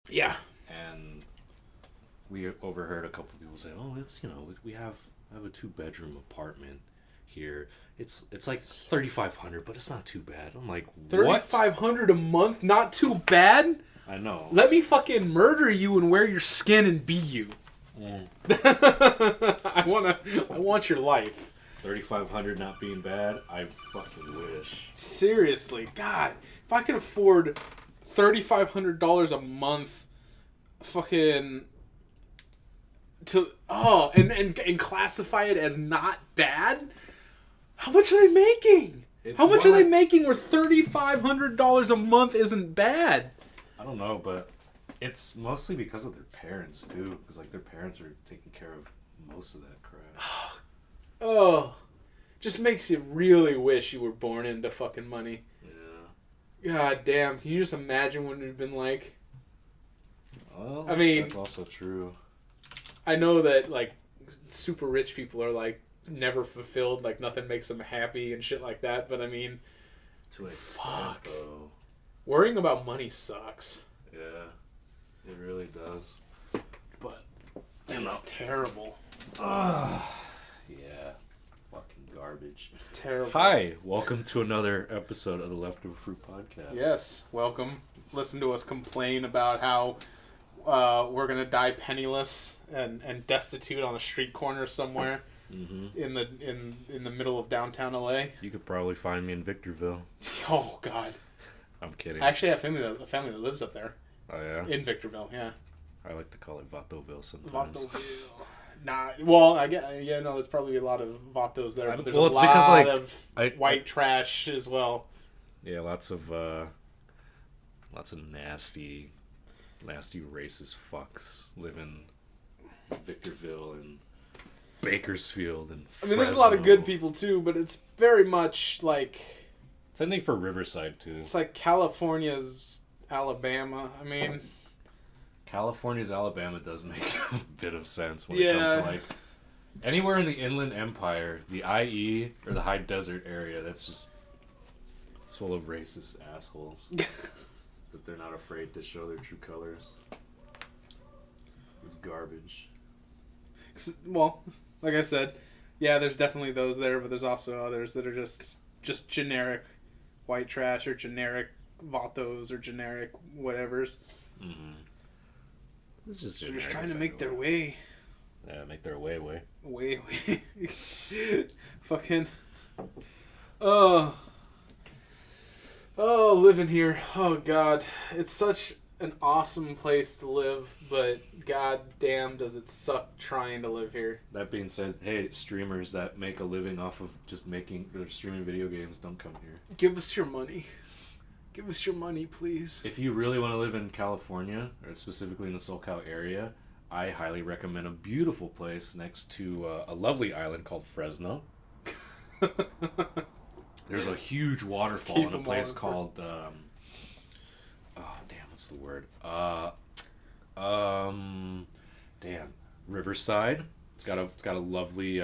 Yeah. And we overheard a couple people say, "Oh, it's we have a 2-bedroom apartment here. It's like $3,500, but it's not too bad." I'm like, what? $3,500 a month, not too bad. I know. Let me fucking murder you and wear your skin and be you. I want your life. $3,500 not being bad. I fucking wish. Seriously, God, if I could afford $3,500 a month, fucking and classify it as not bad. How much are they making? How much are they making where $3,500 a month isn't bad? I don't know, but it's mostly because of their parents too. Because like their parents are taking care of most of that crap. Oh, just makes you really wish you were born into fucking money. Yeah. God damn! Can you just imagine what it'd been like? Well, I mean, that's also true. I know that like super rich people are like never fulfilled, like nothing makes them happy and shit like that. But I mean, To an extent, though. Worrying about money sucks. Yeah, it really does. But it's terrible. Yeah, fucking garbage. It's terrible. Hi, welcome to another episode of the Leftover Fruit Podcast. Yes, welcome. Listen to us complain about how we're gonna die penniless and destitute on a street corner somewhere in the middle of downtown LA. You could probably find me in Victorville. Oh God. I'm kidding. I actually have a family that lives up there. Oh yeah. In Victorville, yeah. I like to call it Vatoville sometimes. Vatoville. Nah, well, I guess, no, there's probably a lot of Vatos there, but there's a lot because, of white trash as well. Yeah, lots of nasty racist fucks live in Victorville and Bakersfield and Fresno. I mean, there's a lot of good people too, but it's very much like... Same thing for Riverside too. It's like California's Alabama. I mean... California's Alabama does make a bit of sense when it comes to like anywhere in the Inland Empire, the IE or the high desert area. That's just it's full of racist assholes that they're not afraid to show their true colors. It's garbage. Well, like I said, yeah, there's definitely those there, but there's also others that are just generic white trash or generic vatos or generic whatevers. Mm-hmm. It's just they're just trying to make their way. Yeah, make their way. Way. Fucking. Oh, living here. Oh, God. It's such an awesome place to live, but god damn does it suck trying to live here. That being said, hey, streamers that make a living off of just streaming video games, don't come here. Give us your money. Give us your money, please. If you really want to live in California, or specifically in the SoCal area, I highly recommend a beautiful place next to a lovely island called Fresno. There's a huge waterfall in a place called... what's the word? Riverside. It's got a lovely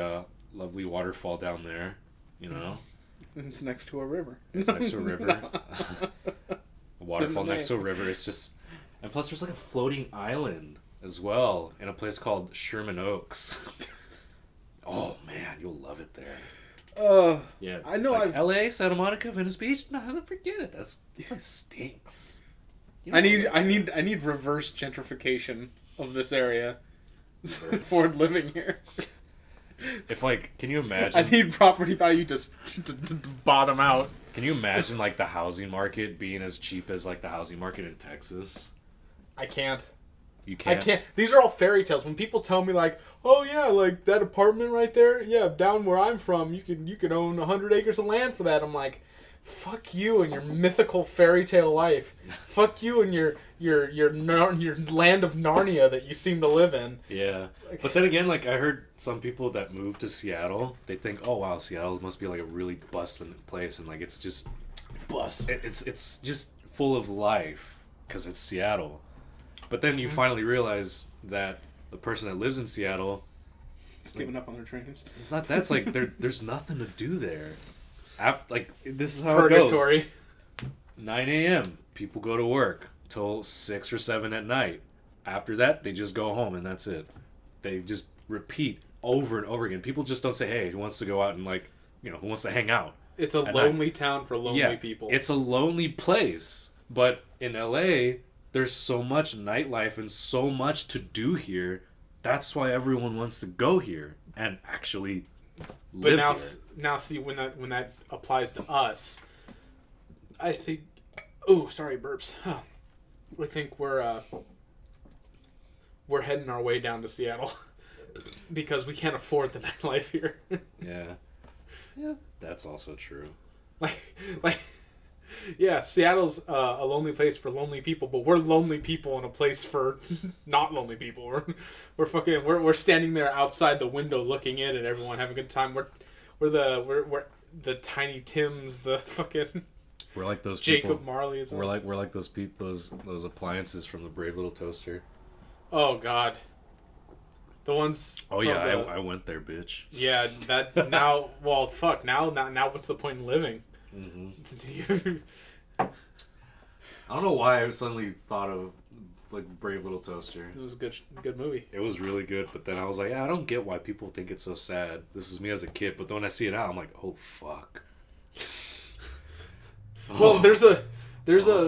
waterfall down there, you know. It's next to a river. It's next to a river. A waterfall next to a river. It's just... And plus there's like a floating island as well in a place called Sherman Oaks. Oh man, you'll love it there. Yeah. I know. Like LA, Santa Monica, Venice Beach. No, forget it. That place stinks. I need reverse gentrification of this area for living here. If can you imagine? I need property value to bottom out. Can you imagine the housing market being as cheap as the housing market in Texas? I can't. You can't. I can't. These are all fairy tales. When people tell me oh yeah, that apartment right there, yeah, down where I'm from, you could own 100 acres of land for that. I'm like, fuck you and your mythical fairy tale life. Fuck you and your land of Narnia that you seem to live in. Yeah. But then again, I heard some people that moved to Seattle, they think, oh wow, Seattle must be a really bustling place, and it's just it's just full of life because it's Seattle. But then you finally realize that the person that lives in Seattle is giving up on their dreams. That's there's nothing to do there. This is how Purgatory. it goes. 9 a.m. People go to work. till 6 or 7 at night. After that, they just go home and that's it. They just repeat over and over again. People just don't say, hey, who wants to go out and who wants to hang out? It's a lonely town for lonely people. It's a lonely place. But in LA, there's so much nightlife and so much to do here. That's why everyone wants to go here and actually live here. Now see, when that applies to us, I think... Oh, sorry, burps. Huh. I think we're heading our way down to Seattle because we can't afford the nightlife here. Yeah, that's also true. Yeah, Seattle's a lonely place for lonely people, but we're lonely people in a place for not lonely people. We're standing there outside the window looking in at everyone having a good time. We're the Tiny Tims, the fucking... We're like those Jacob people. Marley's. We're like those people, those appliances from the Brave Little Toaster. Oh God. The ones. Oh yeah, I went there, bitch. Yeah, that now. Well, fuck. Now, what's the point in living? Mm-hmm. I don't know why I suddenly thought of like Brave Little Toaster. It was a good movie. It was really good, but then I was like, I don't get why people think it's so sad. This is me as a kid, but then when I see it now, I'm like, oh fuck. Well, there's a level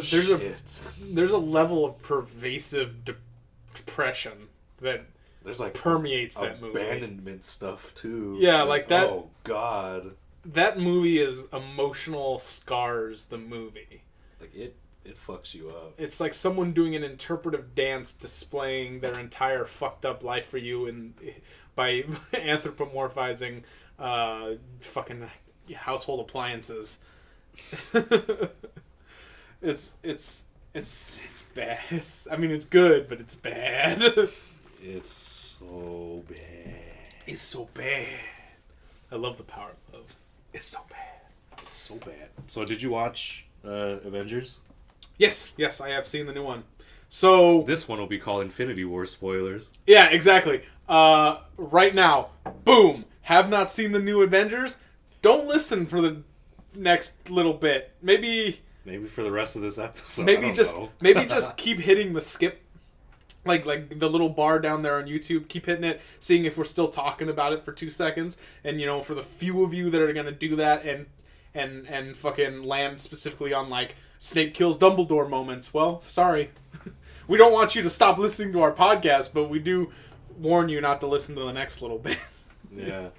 of pervasive depression that there's like permeates that movie. Abandonment stuff too. Yeah, like that. Oh God. That movie is emotional scars. The movie. Like it fucks you up. It's like someone doing an interpretive dance, displaying their entire fucked up life for you, by anthropomorphizing fucking household appliances. It's bad. I mean, it's good, but it's bad. It's so bad. It's so bad. I love the power of love. It's so bad. It's so bad. So, did you watch Avengers? Yes, I have seen the new one. So this one will be called Infinity War spoilers. Yeah, exactly. Right now, boom. Have not seen the new Avengers? Don't listen for the next little bit. Maybe for the rest of this episode. Maybe just keep hitting the skip, like the little bar down there on YouTube. Keep hitting it, seeing if we're still talking about it for 2 seconds. And for the few of you that are gonna do that and fucking land specifically on like Snape kills Dumbledore moments, well, sorry. We don't want you to stop listening to our podcast, but we do warn you not to listen to the next little bit. Yeah.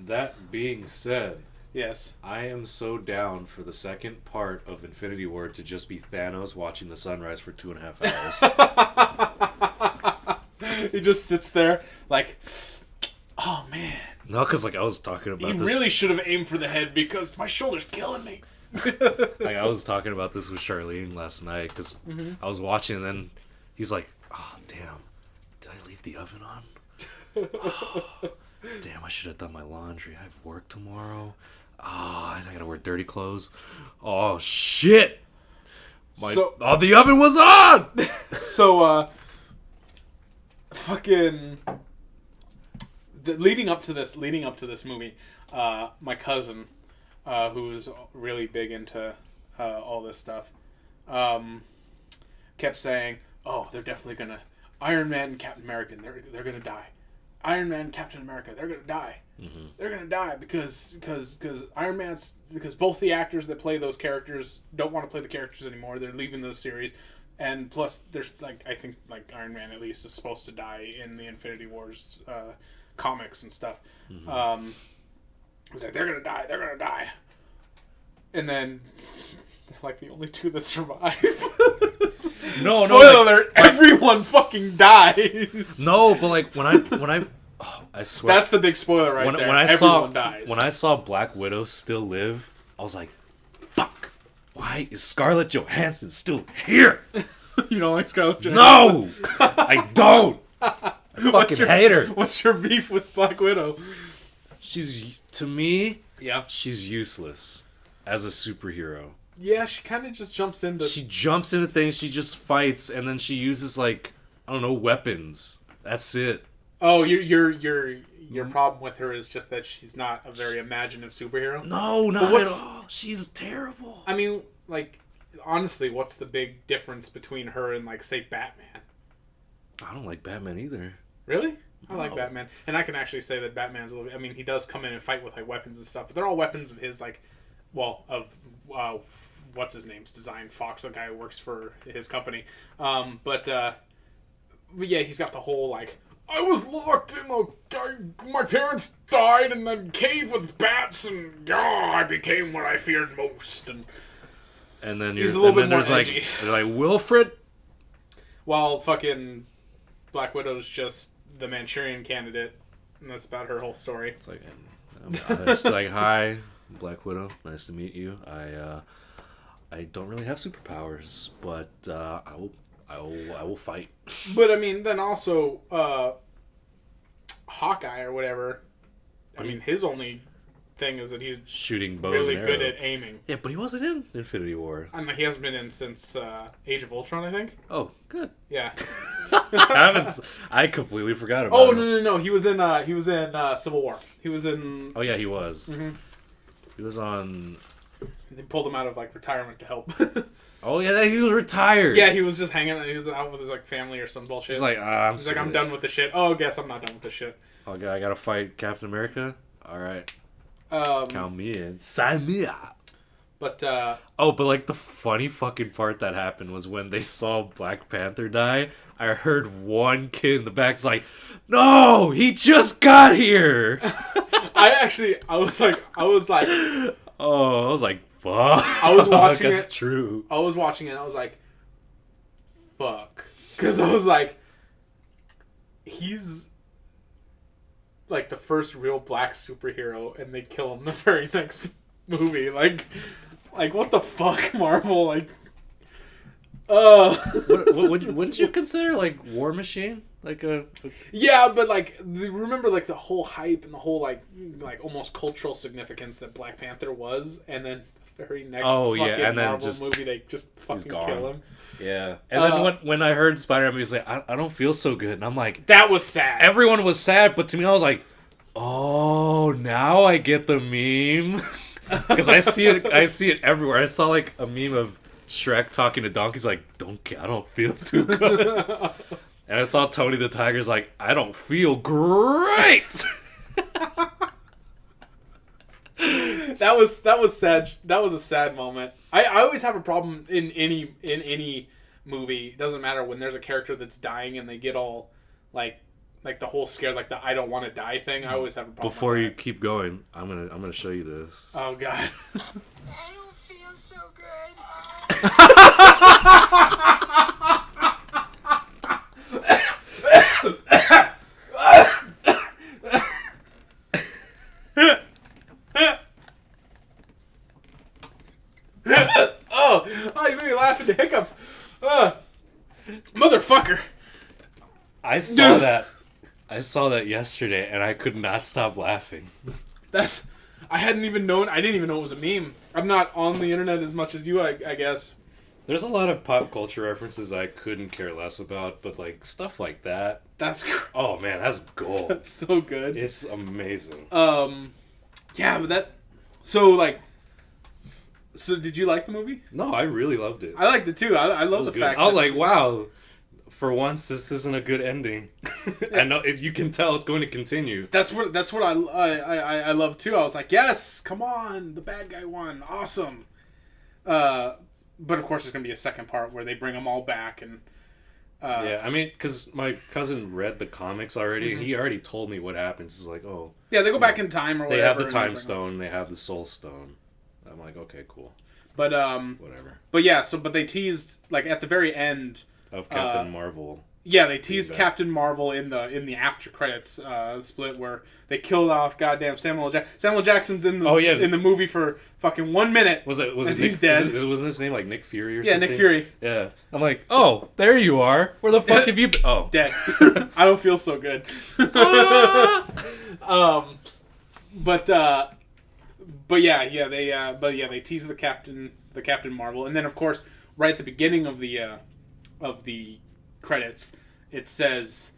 That being said, yes, I am so down for the second part of Infinity War to just be Thanos watching the sunrise for 2.5 hours. He just sits there like, oh man. No, because I was talking about this. He really should have aimed for the head because my shoulder's killing me. I was talking about this with Charlene last night because I was watching and then he's like, oh damn, did I leave the oven on? Oh, damn, I should have done my laundry. I have work tomorrow. I gotta wear dirty clothes. Oh shit! The oven was on. So fucking leading up to this movie, my cousin, who's really big into all this stuff, kept saying, "Oh, they're definitely gonna Iron Man and Captain America. They're gonna die. Iron Man and Captain America. They're gonna die. Mm-hmm. They're gonna die because Iron Man's because both the actors that play those characters don't want to play the characters anymore. They're leaving those series." And plus, there's I think Iron Man at least is supposed to die in the Infinity Wars comics and stuff. Mm-hmm. It's like they're gonna die, and then they're like the only two that survive. Spoiler alert! Everyone fucking dies. No, but when I I swear that's the big spoiler there. Everyone dies. When I saw Black Widow still live, I was like, "Fuck! Why is Scarlett Johansson still here?" You don't like Scarlett Johansson? No, I don't. I fucking hate her. What's your beef with Black Widow? To me, yeah, she's useless as a superhero. Yeah, she kind of just jumps into... She jumps into things, she just fights, and then she uses, weapons. That's it. Oh, your problem with her is just that she's not a very imaginative superhero? No, not at all. She's terrible. I mean, honestly, what's the big difference between her and, like, say, Batman? I don't like Batman either. Really? I No. like Batman. And I can actually say that Batman's a little bit... I mean, he does come in and fight with, like, weapons and stuff, but they're all weapons of his, like... Well, of... what's his name's design? Fox, the guy who works for his company. But yeah, he's got the whole, like... I was locked in my parents died in a cave with bats, and I became what I feared most. And then he's a little bit more there's edgy. like Wilfred. While fucking Black Widow's just the Manchurian Candidate, and that's about her whole story. It's like, it's like, hi, Black Widow, nice to meet you. I don't really have superpowers, but I will fight. But I mean, then also Hawkeye or whatever. I mean, his only thing is that he's shooting bows really and good arrows. at aiming. Yeah, but he wasn't in Infinity War. I mean, he hasn't been in since Age of Ultron, I think. Oh, good. Yeah. I completely forgot about. Oh him. no! He was in Civil War. He was in. Oh yeah, he was. Mm-hmm. He was on. They pulled him out of like retirement to help. Oh yeah, he was retired. Yeah, he was just hanging. He was out with his like family or some bullshit. He's like, I'm done with the shit. Oh, guess I'm not done with the shit. Oh, I gotta fight Captain America. All right, count me in. Sign me up. But but like the funny fucking part that happened was when they saw Black Panther die. I heard one kid in the back's like, "No, he just got here." I was like, oh, I was like, fuck. I was watching That's true. I was watching it. And I was like, fuck, because I was like, he's like the first real black superhero, and they kill him the very next movie. Like what the fuck, Marvel? Like, Wouldn't you consider like War Machine like a? Yeah, but like remember like the whole hype and the whole like almost cultural significance that Black Panther was, and then the very next and then Marvel movie they just fucking kill him. Yeah, and then when I heard Spider-Man, he was like, I don't feel so good, and I'm like, that was sad. Everyone was sad, but to me, I was like, oh, now I get the meme. Because I see it everywhere. I saw like a meme of Shrek talking to donkeys like, I don't feel too good. And I saw Tony the Tiger's like, I don't feel great. That was sad. That was a sad moment. I always have a problem in any movie. It doesn't matter when there's a character that's dying and they get all like the whole scared, like the I don't want to die thing. I always have a problem. Before you keep going, I'm gonna show you this. Oh god. I don't feel so good. Oh, you made me laugh into hiccups. Motherfucker. I saw that yesterday, and I could not stop laughing. I didn't even know it was a meme. I'm not on the internet as much as you, I guess. There's a lot of pop culture references I couldn't care less about, but like stuff like that. Oh man, that's gold. That's so good. It's amazing. Yeah, but so did you like the movie? No, I really loved it. I liked it too. I love the fact. I was like, wow. For once, this isn't a good ending. I know you can tell it's going to continue. That's what I love too. I was like, yes, come on, the bad guy won, awesome. But of course, there's gonna be a second part where they bring them all back and. Yeah, I mean, because my cousin read the comics already, and he already told me what happens. He's like, oh. Yeah, they go back in time or whatever. They have the time stone. They have the soul stone. I'm like, okay, cool. But whatever. But yeah, but they teased like at the very end. Of Captain Marvel. Yeah, they teased Captain Marvel in the after credits split where they killed off goddamn Samuel Jackson. Samuel Jackson's in the in the movie for fucking 1 minute. Was it he's dead. Was his name like Nick Fury or something? Yeah, Nick Fury. Yeah. I'm like, oh, there you are. Where the fuck have you been? Oh, dead. I don't feel so good. But they teased the Captain Marvel, and then of course right at the beginning of the credits, it says,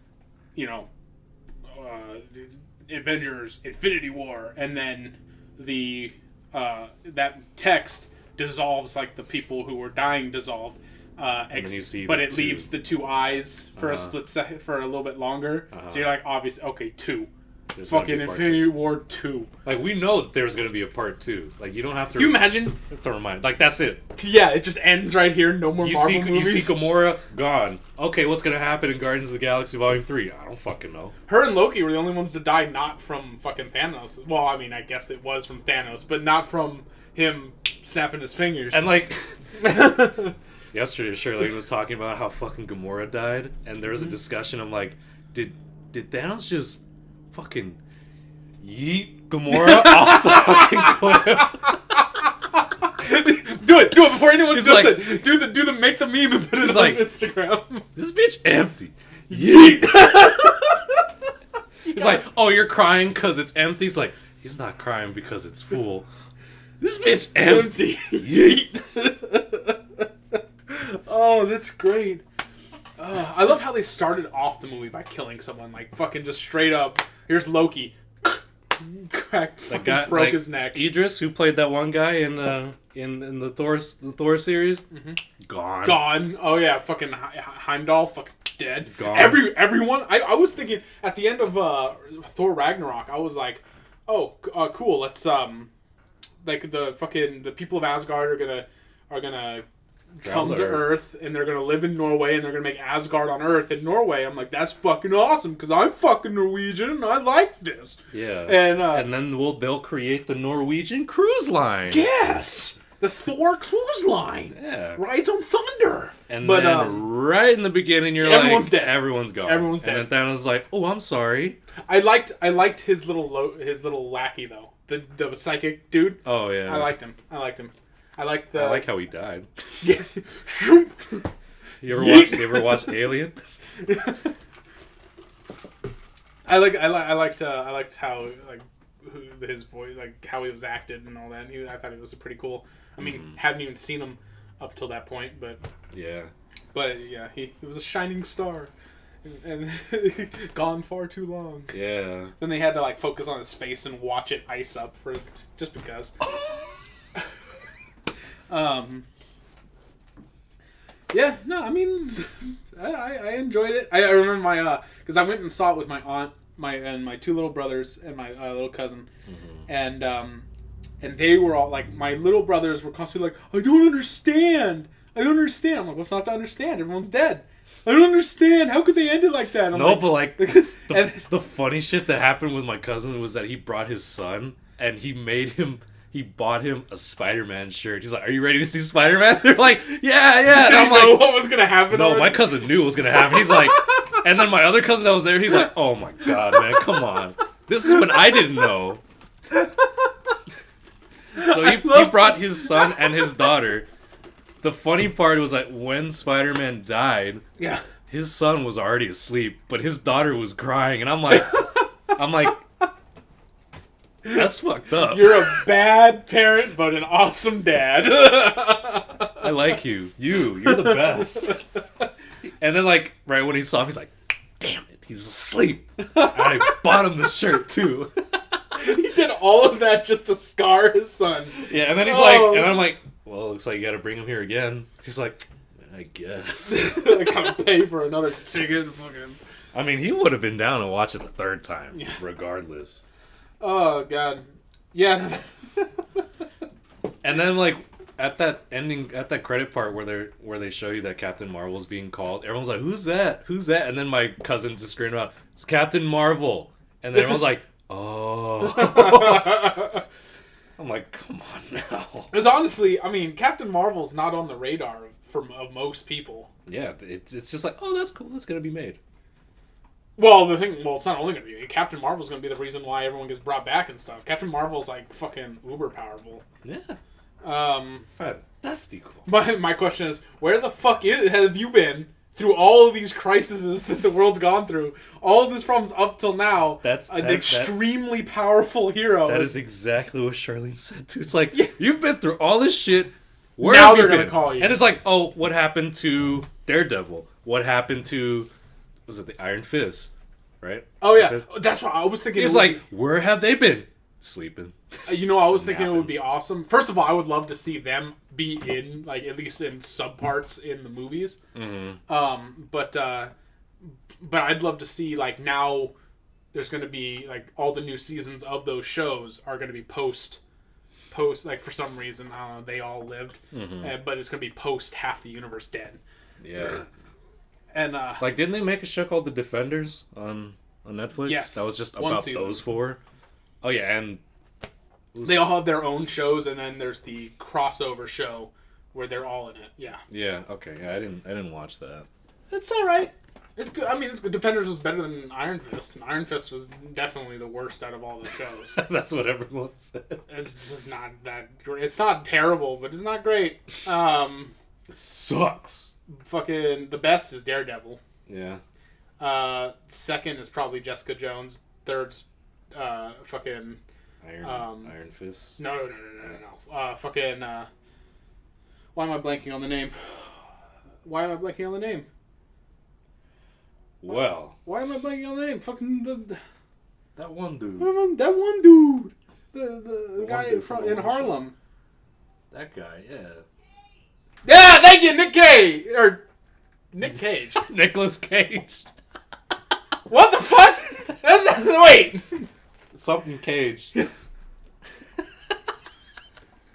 Avengers Infinity War, and then the that text dissolves, like the people who were dying dissolved. then you see but the it two. leaves the two eyes for a split second, for a little bit longer. So you're like, obviously, okay, 2. There's gonna Fucking be part Infinity 2. War 2. Like, we know that there's gonna be a part 2. Like, you don't have to. Can you imagine? have to remind. Like, that's it. Yeah, it just ends right here. No more You Marvel see, movies. you see Gamora gone. Okay, what's gonna happen in Guardians of the Galaxy Volume 3? I don't fucking know. Her and Loki were the only ones to die not from fucking Thanos. Well, I mean, I guess it was from Thanos, but not from him snapping his fingers. And like, yesterday, Shirley was talking about how fucking Gamora died, and there was a discussion. I'm like, did Thanos just fucking yeet Gamora off the fucking cliff? do it before anyone does like- it. Do the make the meme and put it He's on like- Instagram. This bitch empty. Yeet. He's like, oh, you're crying because it's empty. He's like, he's not crying because it's full. This bitch empty. Yeet. Oh, that's great. I love how they started off the movie by killing someone, like fucking just straight up. Here's Loki, cracked, fucking broke his neck. Idris, who played that one guy in the Thor series, gone. Oh yeah, fucking Heimdall, fucking dead. Gone. Everyone. I was thinking at the end of Thor Ragnarok, I was like, oh, cool. Let's like the people of Asgard are gonna come to Earth, and they're gonna live in Norway, and they're gonna make Asgard on Earth in Norway. I'm like, that's fucking awesome because I'm fucking Norwegian and I like this. Yeah, And then they'll create the Norwegian cruise line. yes, the Thor cruise line. Yeah. Rides on Thunder. And But, then right in the beginning, you're everyone's like, dead. everyone's gone. Everyone's dead. And then Thanos is like, oh, I'm sorry. I liked his little lackey though, the psychic dude. Oh yeah, I liked him. I liked the. I like how he died. Yeah. You ever watch Alien? I liked how his voice, like how he was acted and all that. I thought it was pretty cool. I mean, hadn't even seen him up till that point, but Yeah. he was a shining star, and gone far too long. Yeah. Then they had to like focus on his face and watch it ice up for just because. Yeah, no, I mean, I enjoyed it. I remember my because I went and saw it with my aunt, my two little brothers and my little cousin, and they were all like, my little brothers were constantly like, I don't understand. I'm like, what's not to understand? Everyone's dead. I don't understand. How could they end it like that? I'm But like the funny shit that happened with my cousin was that he brought his son and he bought him a SpiderMan shirt. He's like, are you ready to see SpiderMan? They're like, yeah. And I'm know like, what was gonna happen? no, already? my cousin knew what was gonna happen. He's like, and then my other cousin that was there, he's like, oh my god, man, come on. This is when I didn't know. So he brought his son and his daughter. The funny part was that when Spider-Man died, Yeah. his son was already asleep, but his daughter was crying, and I'm like, that's fucked up. You're a bad parent, but an awesome dad. I like you. You're the best. And then, like, right when he saw him, he's like, damn it, he's asleep. And I bought him the shirt, too. He did all of that just to scar his son. Yeah, and then he's like, and I'm like, well, it looks like you gotta bring him here again. He's like, I guess. I gotta pay for another ticket. Fucking. I mean, he would have been down to watch it a third time, regardless. Oh god. Yeah. And then, like, at that credit part where they show you that Captain Marvel's being called, everyone's like, "Who's that? Who's that?" And then my cousin just screamed out, "It's Captain Marvel!" And then everyone's like, "Oh." I'm like, "Come on now." Because honestly, I mean, Captain Marvel's not on the radar of most people. Yeah, it's just like, "Oh, that's cool. That's gonna be made." Well, it's not only gonna be Captain Marvel's gonna be the reason why everyone gets brought back and stuff. Captain Marvel's like fucking uber powerful. Yeah. That's cool. My question is, where the fuck have you been through all of these crises that the world's gone through? All of these problems up till now. That's an extremely powerful hero. That is exactly what Charlene said too. It's like, you've been through all this shit. Where now have you they're been? gonna call you. And it's like, oh, what happened to Daredevil? What happened to, was it the Iron Fist? Right? Oh yeah, Fist? that's what I was thinking. It's like, where have they been? Sleeping. I was thinking it would be awesome. First of all, I would love to see them be in, like, at least in subparts in the movies. But I'd love to see, like, now there's going to be, like, all the new seasons of those shows are going to be post, like, for some reason, I don't know, they all lived. But it's going to be post half the universe dead. Yeah. And, like, didn't they make a show called The Defenders on Netflix? Yes. That was just One about season. those four? Oh, yeah, and... They all have their own shows, and then there's the crossover show where they're all in it. Yeah. Yeah, okay. Yeah, I didn't watch that. It's alright. It's good. I mean, it's good. Defenders was better than Iron Fist. Iron Fist was definitely the worst out of all the shows. That's what everyone said. It's just not that great. It's not terrible, but it's not great. It sucks. Fucking the best is Daredevil. Yeah. Second is probably Jessica Jones. Third's fucking Iron Fist. no. Fucking why am I blanking on the name? Why am I blanking on the name? Well. Why am I blanking on the name? Fucking That one dude. that one dude. The guy dude from from in the Harlem. That guy, yeah. Yeah, thank you, Nick Cage. Or Nick Cage. Nicolas Cage. What the fuck? Wait. Something Cage.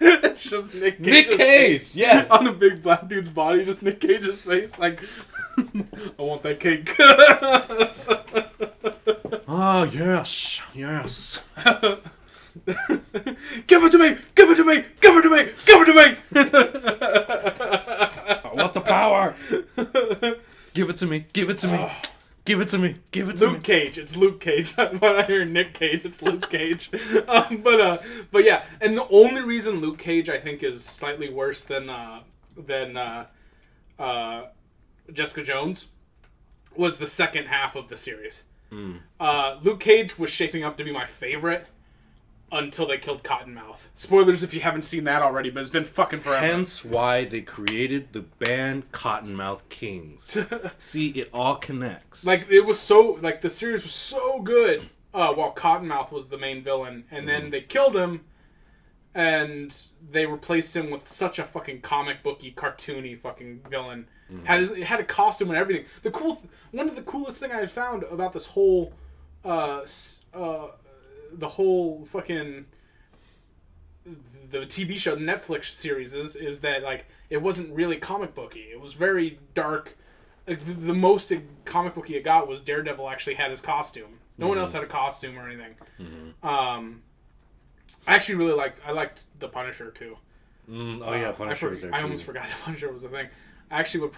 It's just Nick Cage. Nick Cage, yes. On the big black dude's body, just Nick Cage's face. Like, I want that cake. Oh, yes. Yes. Give it to me! Give it to me! Give it to me! Give it to me! I want the power. Give it to me. Give it to me. Give it to me. Give it to me. Luke Cage. It's Luke Cage. When I hear Nick Cage, it's Luke Cage. But yeah, and the only reason Luke Cage I think is slightly worse than Jessica Jones was the second half of the series. Luke Cage was shaping up to be my favorite until they killed Cottonmouth. Spoilers if you haven't seen that already, but it's been fucking forever. Hence why they created the band Cottonmouth Kings. See, it all connects. Like, it was so... Like, the series was so good while Cottonmouth was the main villain. And then they killed him, and they replaced him with such a fucking comic booky, cartoony fucking villain. It had a costume and everything. One of the coolest thing I found about this whole... the whole fucking... The TV show, the Netflix series is that, like, it wasn't really comic booky. It was very dark. The most comic booky it got was Daredevil actually had his costume. No one else had a costume or anything. I actually really liked the Punisher too. Oh yeah, Punisher was there too. I almost forgot the Punisher was the thing. I actually would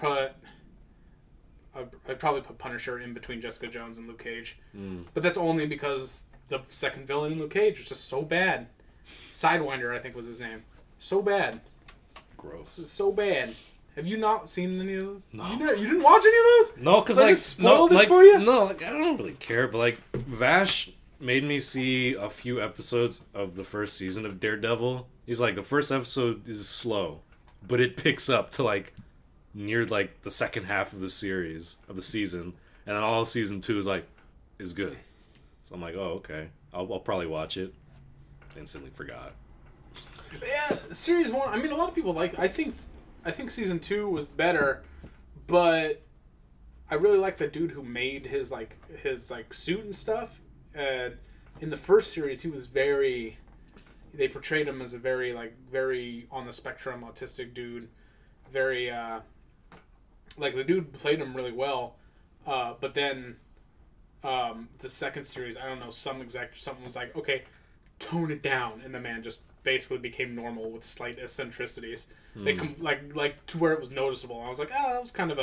I'd probably put Punisher in between Jessica Jones and Luke Cage. But that's only because the second villain in Luke Cage was just so bad. Sidewinder, I think, was his name. So bad. Gross. It's so bad. Have you not seen any of those? No. You didn't watch any of those? No, because I like just spoiled it like, for you? No, like I don't really care, but like Vash made me see a few episodes of the first season of Daredevil. He's like, the first episode is slow, but it picks up to like near like the second half of the series of the season, and then all of season 2 is good. So I'm like, oh okay, I'll probably watch it. Instantly forgot. Yeah, series 1. I mean, a lot of people like. I think season 2 was better, but I really like the dude who made his suit and stuff. And in the first series, he was very. They portrayed him as a very on the spectrum autistic dude. Very the dude played him really well, but then the second series, I don't know, something was like, okay, tone it down, and the man just basically became normal with slight eccentricities. They like to where it was noticeable. I was like, that was kind of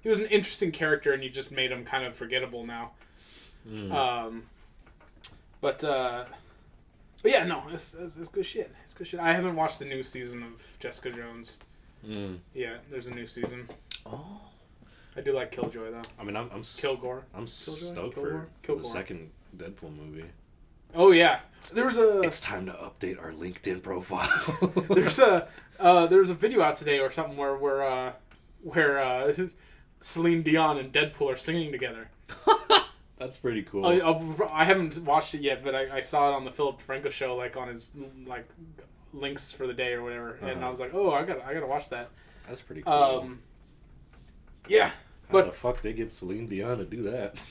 he was an interesting character, and you just made him kind of forgettable now. But yeah, no, it's good shit. It's good shit. I haven't watched the new season of Jessica Jones. Yeah, there's a new season. Oh, I do like Killjoy though. I mean, I'm Kilgore. I'm stoked Kilgore? for Kilgore. the second Deadpool movie. Oh yeah, It's time to update our LinkedIn profile. there's a video out today or something where Celine Dion and Deadpool are singing together. That's pretty cool. I haven't watched it yet, but I saw it on the Philip DeFranco show, like on his like links for the day or whatever, and I was like, oh, I gotta watch that. That's pretty cool. Yeah, How the fuck they get Celine Dion to do that?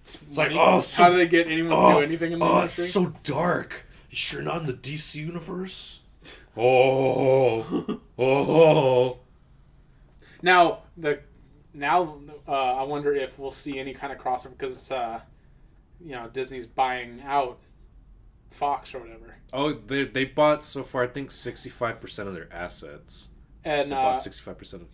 It's like, how do they get anyone to do anything in the industry? It's so dark. You sure not in the DC universe? Oh. Now I wonder if we'll see any kind of crossover because Disney's buying out Fox or whatever. Oh, they bought so far I think 65% of their assets. And they bought 65% of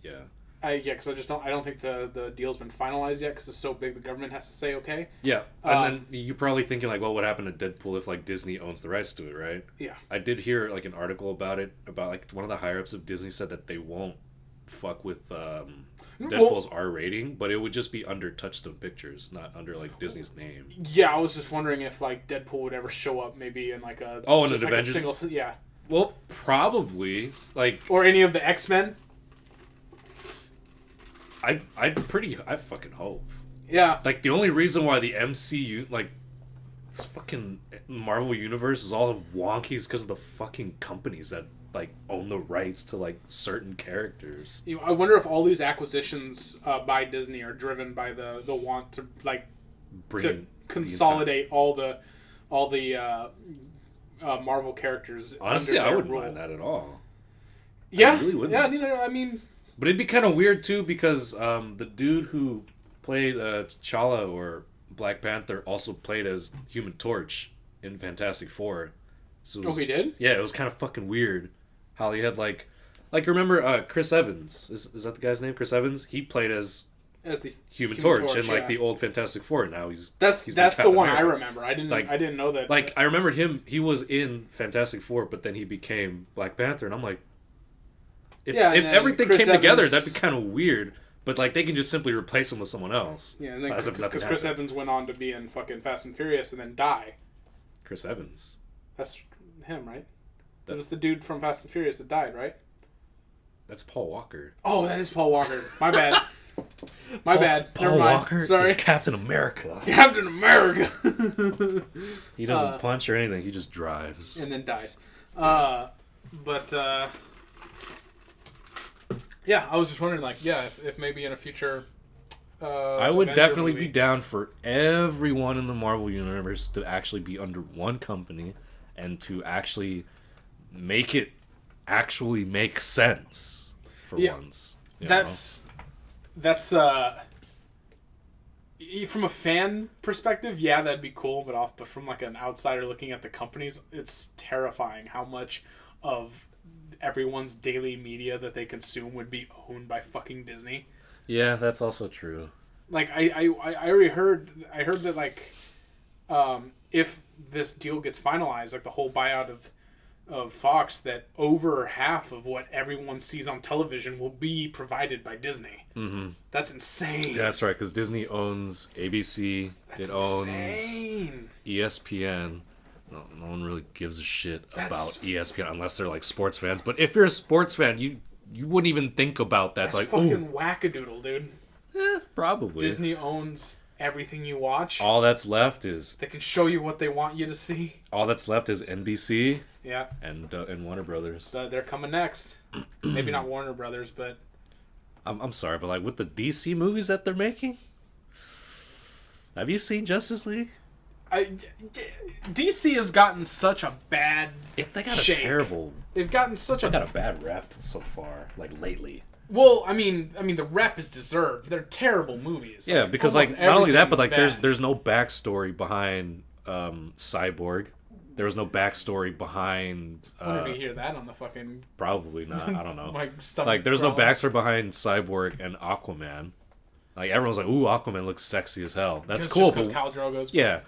because I don't think the deal's been finalized yet because it's so big the government has to say okay. Yeah, and then you're probably thinking like, well, what happened to Deadpool if like Disney owns the rights to it, right? Yeah. I did hear like an article about it, about like one of the higher ups of Disney said that they won't fuck with Deadpool's R rating, but it would just be under Touchstone Pictures, not under like Disney's name. Yeah, I was just wondering if like Deadpool would ever show up maybe in like a in an like Avengers. a single, yeah. Well, probably like or any of the X-Men. I fucking hope. Yeah. Like the only reason why the MCU like this fucking Marvel universe is all wonky is because of the fucking companies that like own the rights to like certain characters. I wonder if all these acquisitions by Disney are driven by the want to like consolidate all the Marvel characters. Honestly, under I their wouldn't rule. mind that at all. Yeah, I really wouldn't. Yeah, neither. I mean, but it'd be kind of weird too because the dude who played T'Challa or Black Panther also played as Human Torch in Fantastic Four. So he did? Yeah, it was kind of fucking weird how he had like remember Chris Evans is that the guy's name? Chris Evans. He played as the Human Torch in like the old Fantastic Four. Now he's that's the Captain one America. I remember. I didn't know that. Like I remembered him. He was in Fantastic Four, but then he became Black Panther, and I'm like, if everything Chris came together, Evans, that'd be kind of weird. But like they can just simply replace him with someone else. Yeah, and then because Chris Evans went on to be in fucking Fast and Furious and then die. Chris Evans. That's him, right? That was the dude from Fast and Furious that died, right? That's Paul Walker. Oh, that is Paul Walker. My bad. My bad. Paul Walker is Captain America. Captain America. He doesn't punch or anything. He just drives. And then dies. Yes. Yeah, I was just wondering, like, if maybe in a future... I would Avenger definitely movie. be down for everyone in the Marvel Universe to actually be under one company and to actually make it actually make sense for once. That's from a fan perspective, yeah, that'd be cool, but from like an outsider looking at the companies, it's terrifying how much of everyone's daily media that they consume would be owned by fucking Disney. Yeah, that's also true. Like I already heard that like if this deal gets finalized, like the whole buyout of Fox, that over half of what everyone sees on television will be provided by Disney. Mm-hmm. That's insane. Yeah, that's right, because Disney owns ABC. It owns ESPN. No one really gives a shit about ESPN unless they're like sports fans. But if you're a sports fan, you wouldn't even think about that. It's like fucking wackadoodle, dude. Probably. Disney owns everything you watch. All that's left is they can show you what they want you to see. All that's left is NBC. Yeah. And Warner Brothers. They're coming next. Maybe not Warner Brothers, but I'm sorry, but like with the DC movies that they're making, have you seen Justice League? DC has gotten such a bad They got shake. a terrible. They've gotten such got a bad rep so far, like lately. Well, I mean, the rep is deserved. They're terrible movies. Yeah, because like not only that, but like there's no backstory behind Cyborg. There was no backstory behind. I wonder if you hear that on the fucking. Probably not. I don't know. My stomach. Like there's no backstory behind Cyborg and Aquaman. Like everyone's like, "Ooh, Aquaman looks sexy as hell." That's cool. Because Khal Drogo's. Yeah.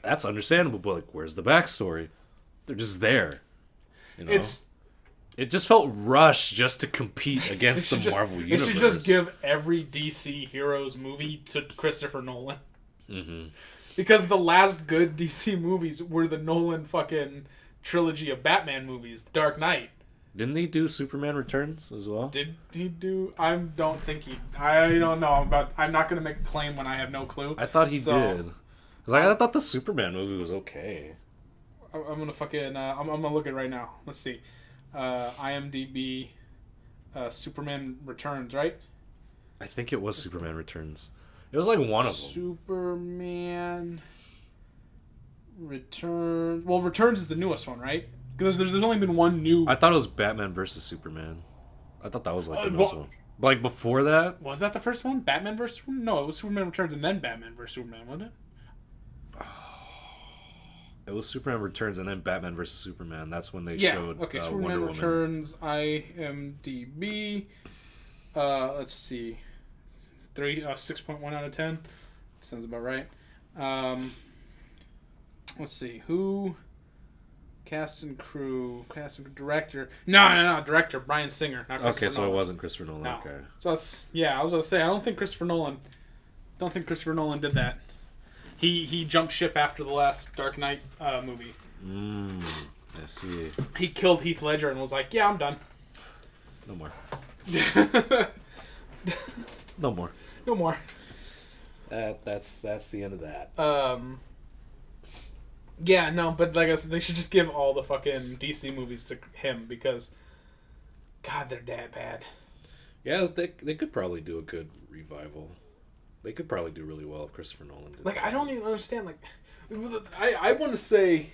That's understandable. But like, where's the backstory? They're just there. You know? It just felt rushed just to compete against the Marvel universe. They should just give every DC Heroes movie to Christopher Nolan. Mm-hmm. Because the last good DC movies were the Nolan fucking trilogy of Batman movies, The Dark Knight. Didn't he do Superman Returns as well? Did he do? I don't think he. I don't know, but I'm not gonna make a claim when I have no clue. I thought he did. Cause I thought the Superman movie was okay. I'm gonna fucking. I'm gonna look at it right now. Let's see. IMDb. Superman Returns, right? I think it was Superman Returns. It was like one of them. Superman Returns. Well, Returns is the newest one, right? Because there's only been one new. I thought it was Batman versus Superman. I thought that was like the newest one. Like before that? Was that the first one? Batman versus Superman? No, it was Superman Returns and then Batman versus Superman, wasn't it? It was Superman Returns and then Batman versus Superman. That's when they showed Superman Wonder Returns, IMDb. Let's see. 6.1 out of 10. Sounds about right. Let's see. Who? Cast and crew. Director. No. Director. Bryan Singer. Not Christopher Okay, so Nolan. it wasn't Christopher Nolan. No. Okay. So I was going to say, I don't think Christopher Nolan did that. He jumped ship after the last Dark Knight movie. I see. He killed Heath Ledger and was like, yeah, I'm done. No more. No more. No more. That's the end of that. Yeah, no, but like I said, they should just give all the fucking DC movies to him because, God, they're that bad. Yeah, they could probably do a good revival. They could probably do really well if Christopher Nolan did. Like, I don't even understand. Like, I want to say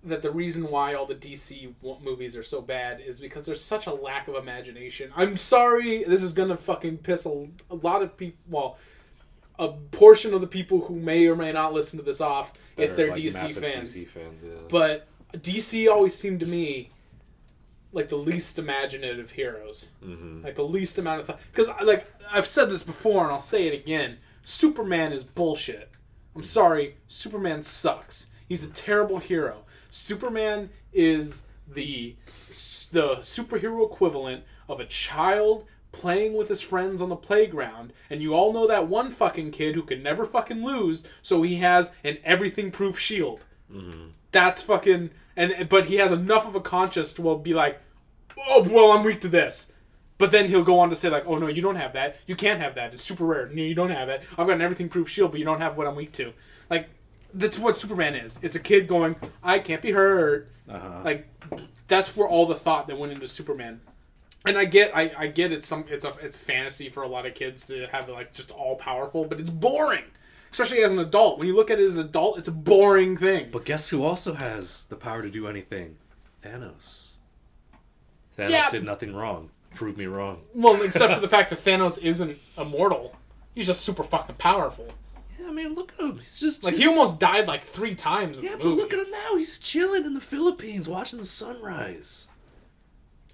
that the reason why all the DC movies are so bad is because there's such a lack of imagination. I'm sorry, this is gonna fucking piss a lot of people. Well, a portion of the people who may or may not listen to this off if they're like DC fans. DC fans, yeah. But DC always seemed to me like the least imaginative heroes. Mm-hmm. Like the least amount of because like I've said this before and I'll say it again. Superman is bullshit. I'm sorry, Superman sucks. He's a terrible hero. Superman is the superhero equivalent of a child playing with his friends on the playground, and you all know that one fucking kid who can never fucking lose, so he has an everything-proof shield. Mm-hmm. That's fucking... But he has enough of a conscience to be like, oh, well, I'm weak to this. But then he'll go on to say, like, oh, no, you don't have that. You can't have that. It's super rare. No, you don't have it. I've got an everything-proof shield, but you don't have what I'm weak to. Like, that's what Superman is. It's a kid going, I can't be hurt. Uh-huh. Like, that's where all the thought that went into Superman. And I get it's fantasy for a lot of kids to have like just all powerful, but it's boring. Especially as an adult. When you look at it as an adult, it's a boring thing. But guess who also has the power to do anything? Thanos. Thanos did nothing wrong. Prove me wrong. Well, except for the fact that Thanos isn't immortal. He's just super fucking powerful. Yeah, I mean, look at him. He's just he almost died like 3 times in the movie. But look at him now. He's chilling in the Philippines watching the sunrise.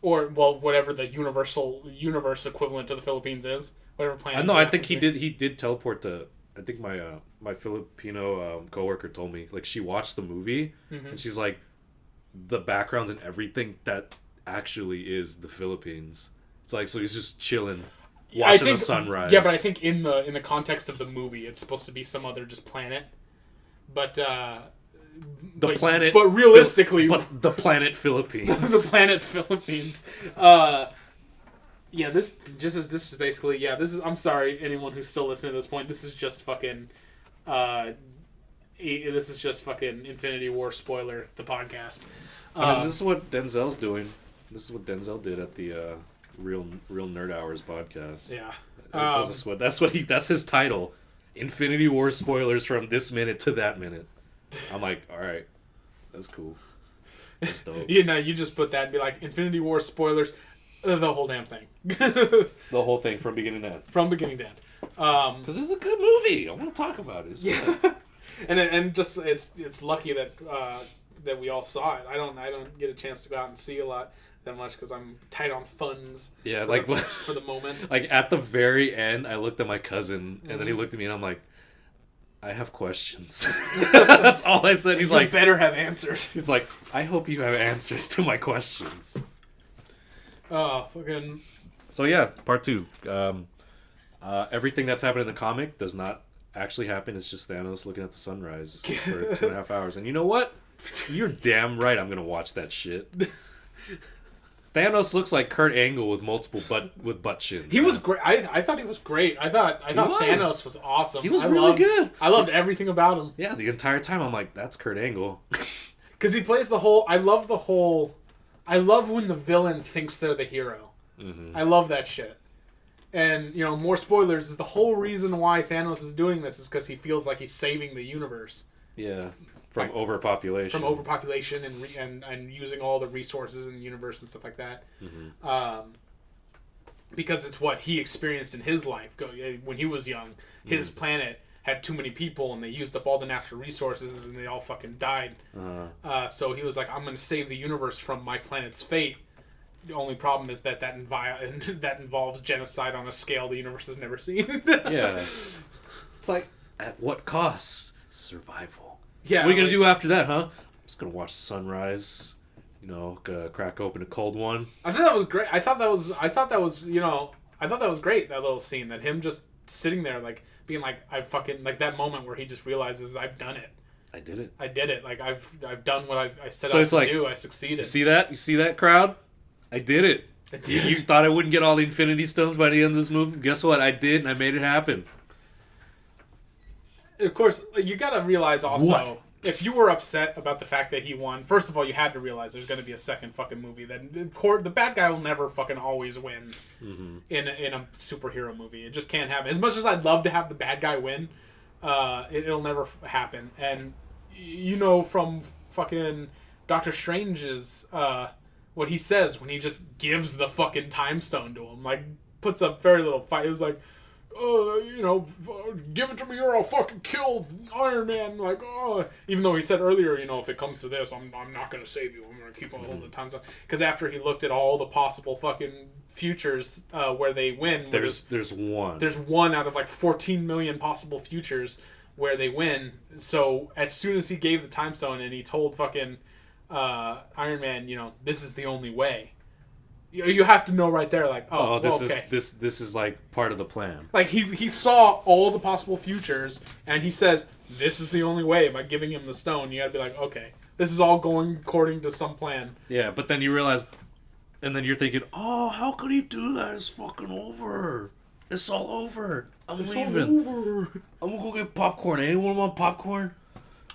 Or, well, whatever the universe equivalent to the Philippines is. Whatever planet. I think he did teleport to... I think my Filipino coworker told me, like, she watched the movie, and she's like, the backgrounds and everything, that actually is the Philippines. It's like, so he's just chilling, watching the sunrise. Yeah, but I think in the context of the movie, it's supposed to be some other just planet. But, planet, but realistically, the planet Philippines, the planet Philippines. Yeah, this is basically this is. I'm sorry, anyone who's still listening to this point. This is just fucking. This is just fucking Infinity War spoiler. The podcast. I mean, this is what Denzel's doing. This is what Denzel did at the Real Nerd Hours podcast. Yeah, that's his title. Infinity War spoilers from this minute to that minute. I'm like, all right, that's cool. That's dope. You just put that and be like, Infinity War spoilers, the whole damn thing. The whole thing from beginning to end. From beginning to end. Because it's a good movie. I want to talk about it. It's good. and just it's lucky that that we all saw it. I don't get a chance to go out and see a lot that much because I'm tight on funds. Yeah, for the moment. Like at the very end, I looked at my cousin, and then he looked at me, and I'm like, I have questions. That's all I said. He's like, better have answers. He's like, I hope you have answers to my questions. Oh, fucking. So yeah, part 2. Everything that's happened in the comic does not actually happen. It's just Thanos looking at the sunrise for 2.5 hours. And you know what? You're damn right I'm gonna watch that shit. Thanos looks like Kurt Angle with multiple butt chins. He was great. I thought he was great. I thought was. Thanos was awesome. He was really good. I loved everything about him. Yeah, the entire time I'm like, that's Kurt Angle. Because he plays the whole... I love when the villain thinks they're the hero. Mm-hmm. I love that shit. And, you know, more spoilers, is the whole reason why Thanos is doing this is because he feels like he's saving the universe. Yeah. From overpopulation. From overpopulation and using all the resources in the universe and stuff like that. Mm-hmm. Because it's what he experienced in his life. When he was young, his planet had too many people and they used up all the natural resources and they all fucking died. So he was like, I'm going to save the universe from my planet's fate. The only problem is that involves genocide on a scale the universe has never seen. Yeah. It's like, at what cost? Survival. Yeah. What are you going to do after that, huh? I'm just going to watch sunrise, you know, crack open a cold one. I thought that was great. I thought that was great, that little scene, that him just sitting there, like, being like, I fucking, like, that moment where he just realizes, I've done it. I did it. Like, I've done what I set so out to like, do. I succeeded. You see that crowd? I did it. You thought I wouldn't get all the Infinity Stones by the end of this movie? Guess what? I did, and I made it happen. Of course, you gotta realize also, what? If you were upset about the fact that he won, first of all, you had to realize there's gonna be a second fucking movie. That the bad guy will never fucking always win in a superhero movie. It just can't happen. As much as I'd love to have the bad guy win, it'll never happen. And you know from fucking Doctor Strange's what he says when he just gives the fucking time stone to him, like puts up very little fight. It was like, you know, give it to me or I'll fucking kill Iron Man. Like, even though he said earlier, you know, if it comes to this, I'm not going to save you. I'm going to keep on holding the time zone. Because after he looked at all the possible fucking futures where they win. There's one. There's one out of like 14 million possible futures where they win. So as soon as he gave the time stone and he told fucking Iron Man, you know, this is the only way. You have to know right there, like, this okay. This is like part of the plan. Like he saw all the possible futures, and he says, "This is the only way." By giving him the stone, you gotta be like, okay, this is all going according to some plan. Yeah, but then you realize, and then you're thinking, oh, how could he do that? It's fucking over. It's all over. I'm leaving. I'm gonna go get popcorn. Anyone want popcorn?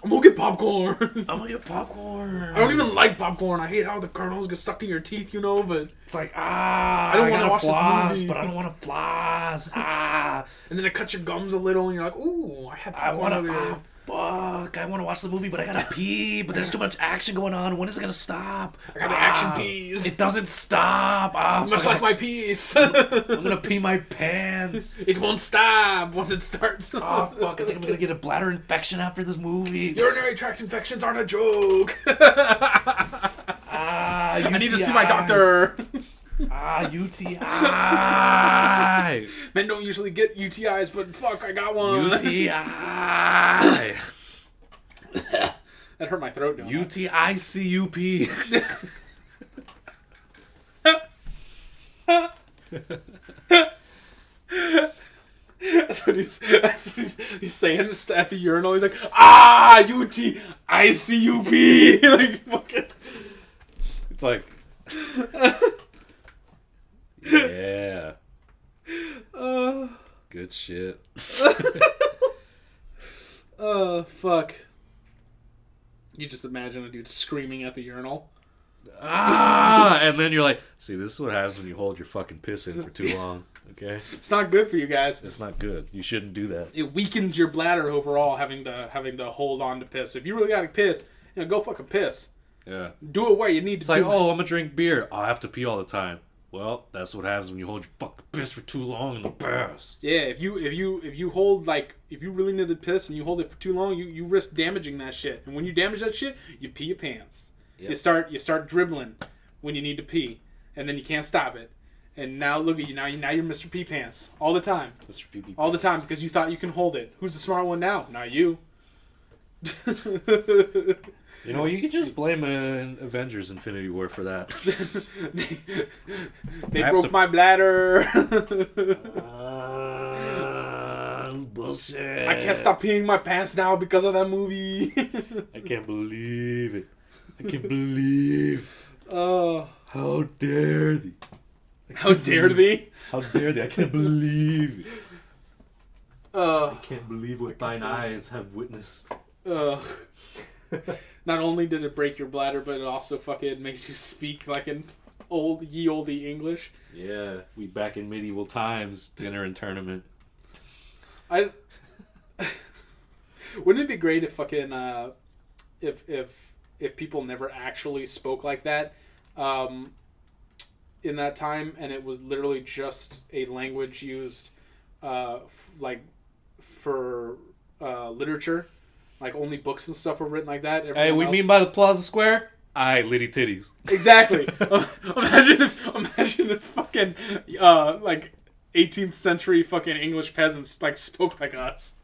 I'm gonna get popcorn. I'm gonna get popcorn. I don't even like popcorn. I hate how the kernels get stuck in your teeth, you know, but... It's like, I don't want to watch floss, this movie. but I don't want to floss. And then it cuts your gums a little, and you're like, ooh, I had popcorn earlier. Fuck, I want to watch the movie, but I gotta pee, but there's too much action going on. When is it gonna stop? I got the action peas. It doesn't stop. Much like my peas. I'm gonna pee my pants. It won't stop once it starts. Oh, fuck, I think I'm gonna get a bladder infection after this movie. Urinary tract infections aren't a joke. I need to see my doctor. UTI. Men don't usually get UTIs, but fuck, I got one. UTI. That hurt my throat, don't UTICUP. That's what he's saying at the urinal. He's like, UTICUP. Like, fucking. It's like... Yeah. Good shit. Fuck. You just imagine a dude screaming at the urinal. And then you're like, see, this is what happens when you hold your fucking piss in for too long. Okay? It's not good for you guys. It's not good. You shouldn't do that. It weakens your bladder overall, having to hold on to piss. If you really gotta piss, go fucking piss. Yeah. Do it where you need to. It's like, I'm gonna drink beer. I have to pee all the time. Well, that's what happens when you hold your fucking piss for too long in the past. Yeah, if you hold, like, if you really need to piss and you hold it for too long, you risk damaging that shit. And when you damage that shit, you pee your pants. Yep. You start dribbling when you need to pee, and then you can't stop it. And now look at you. Now you're Mr. Pee Pants all the time. Mr. Pee Pants. All the time because you thought you can hold it. Who's the smart one now? Not you. You know, you could just blame Avengers Infinity War for that. they broke my bladder. That's bullshit. I can't stop peeing my pants now because of that movie. I can't believe it. I can't believe. Oh, How dare thee? how dare thee? How dare thee? I can't believe it. Uh, I can't believe what thine eyes have witnessed. uh, not only did it break your bladder, but it also fucking makes you speak like an ye olde English. Yeah, we back in medieval times, dinner and tournament. I wouldn't it be great if fucking if people never actually spoke like that in that time, and it was literally just a language used for literature, like only books and stuff were written like that. Hey, we mean by the Plaza Square? Aye, litty titties. Exactly. Imagine if fucking like 18th century fucking English peasants like spoke like us.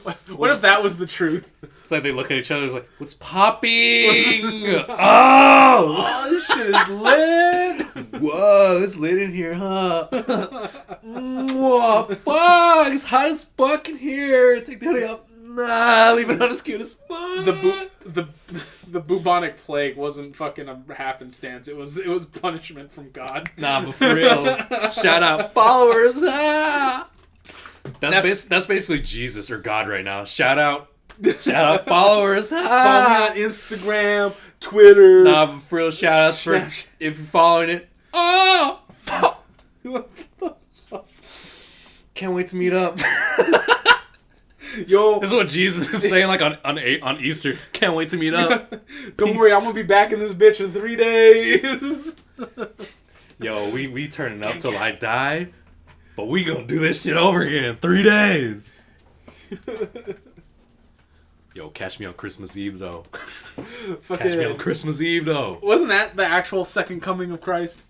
What if that was the truth? It's like they look at each other and like, what's popping? Oh, this shit is lit. Whoa, it's lit in here, huh? Whoa, fuck, it's hot as fuck in here. Take the hoodie off. Nah, leave it on as cute as fuck. The bubonic plague wasn't fucking a happenstance. It was punishment from God. Nah, but for real, shout out followers. Ah! That's basically Jesus or God right now. Shout out followers. Follow me on Instagram, Twitter. Nah, but for real, shout outs for if you're following it. Oh, fuck. Can't wait to meet up. Yo, This is what Jesus is saying like on Easter. Can't wait to meet up. don't worry, I'm gonna be back in this bitch in 3 days. Yo, we turning up till I die, but we gonna do this shit over again in 3 days. Yo, catch me on Christmas Eve though. Catch me on Christmas Eve though. Wasn't that the actual second coming of Christ?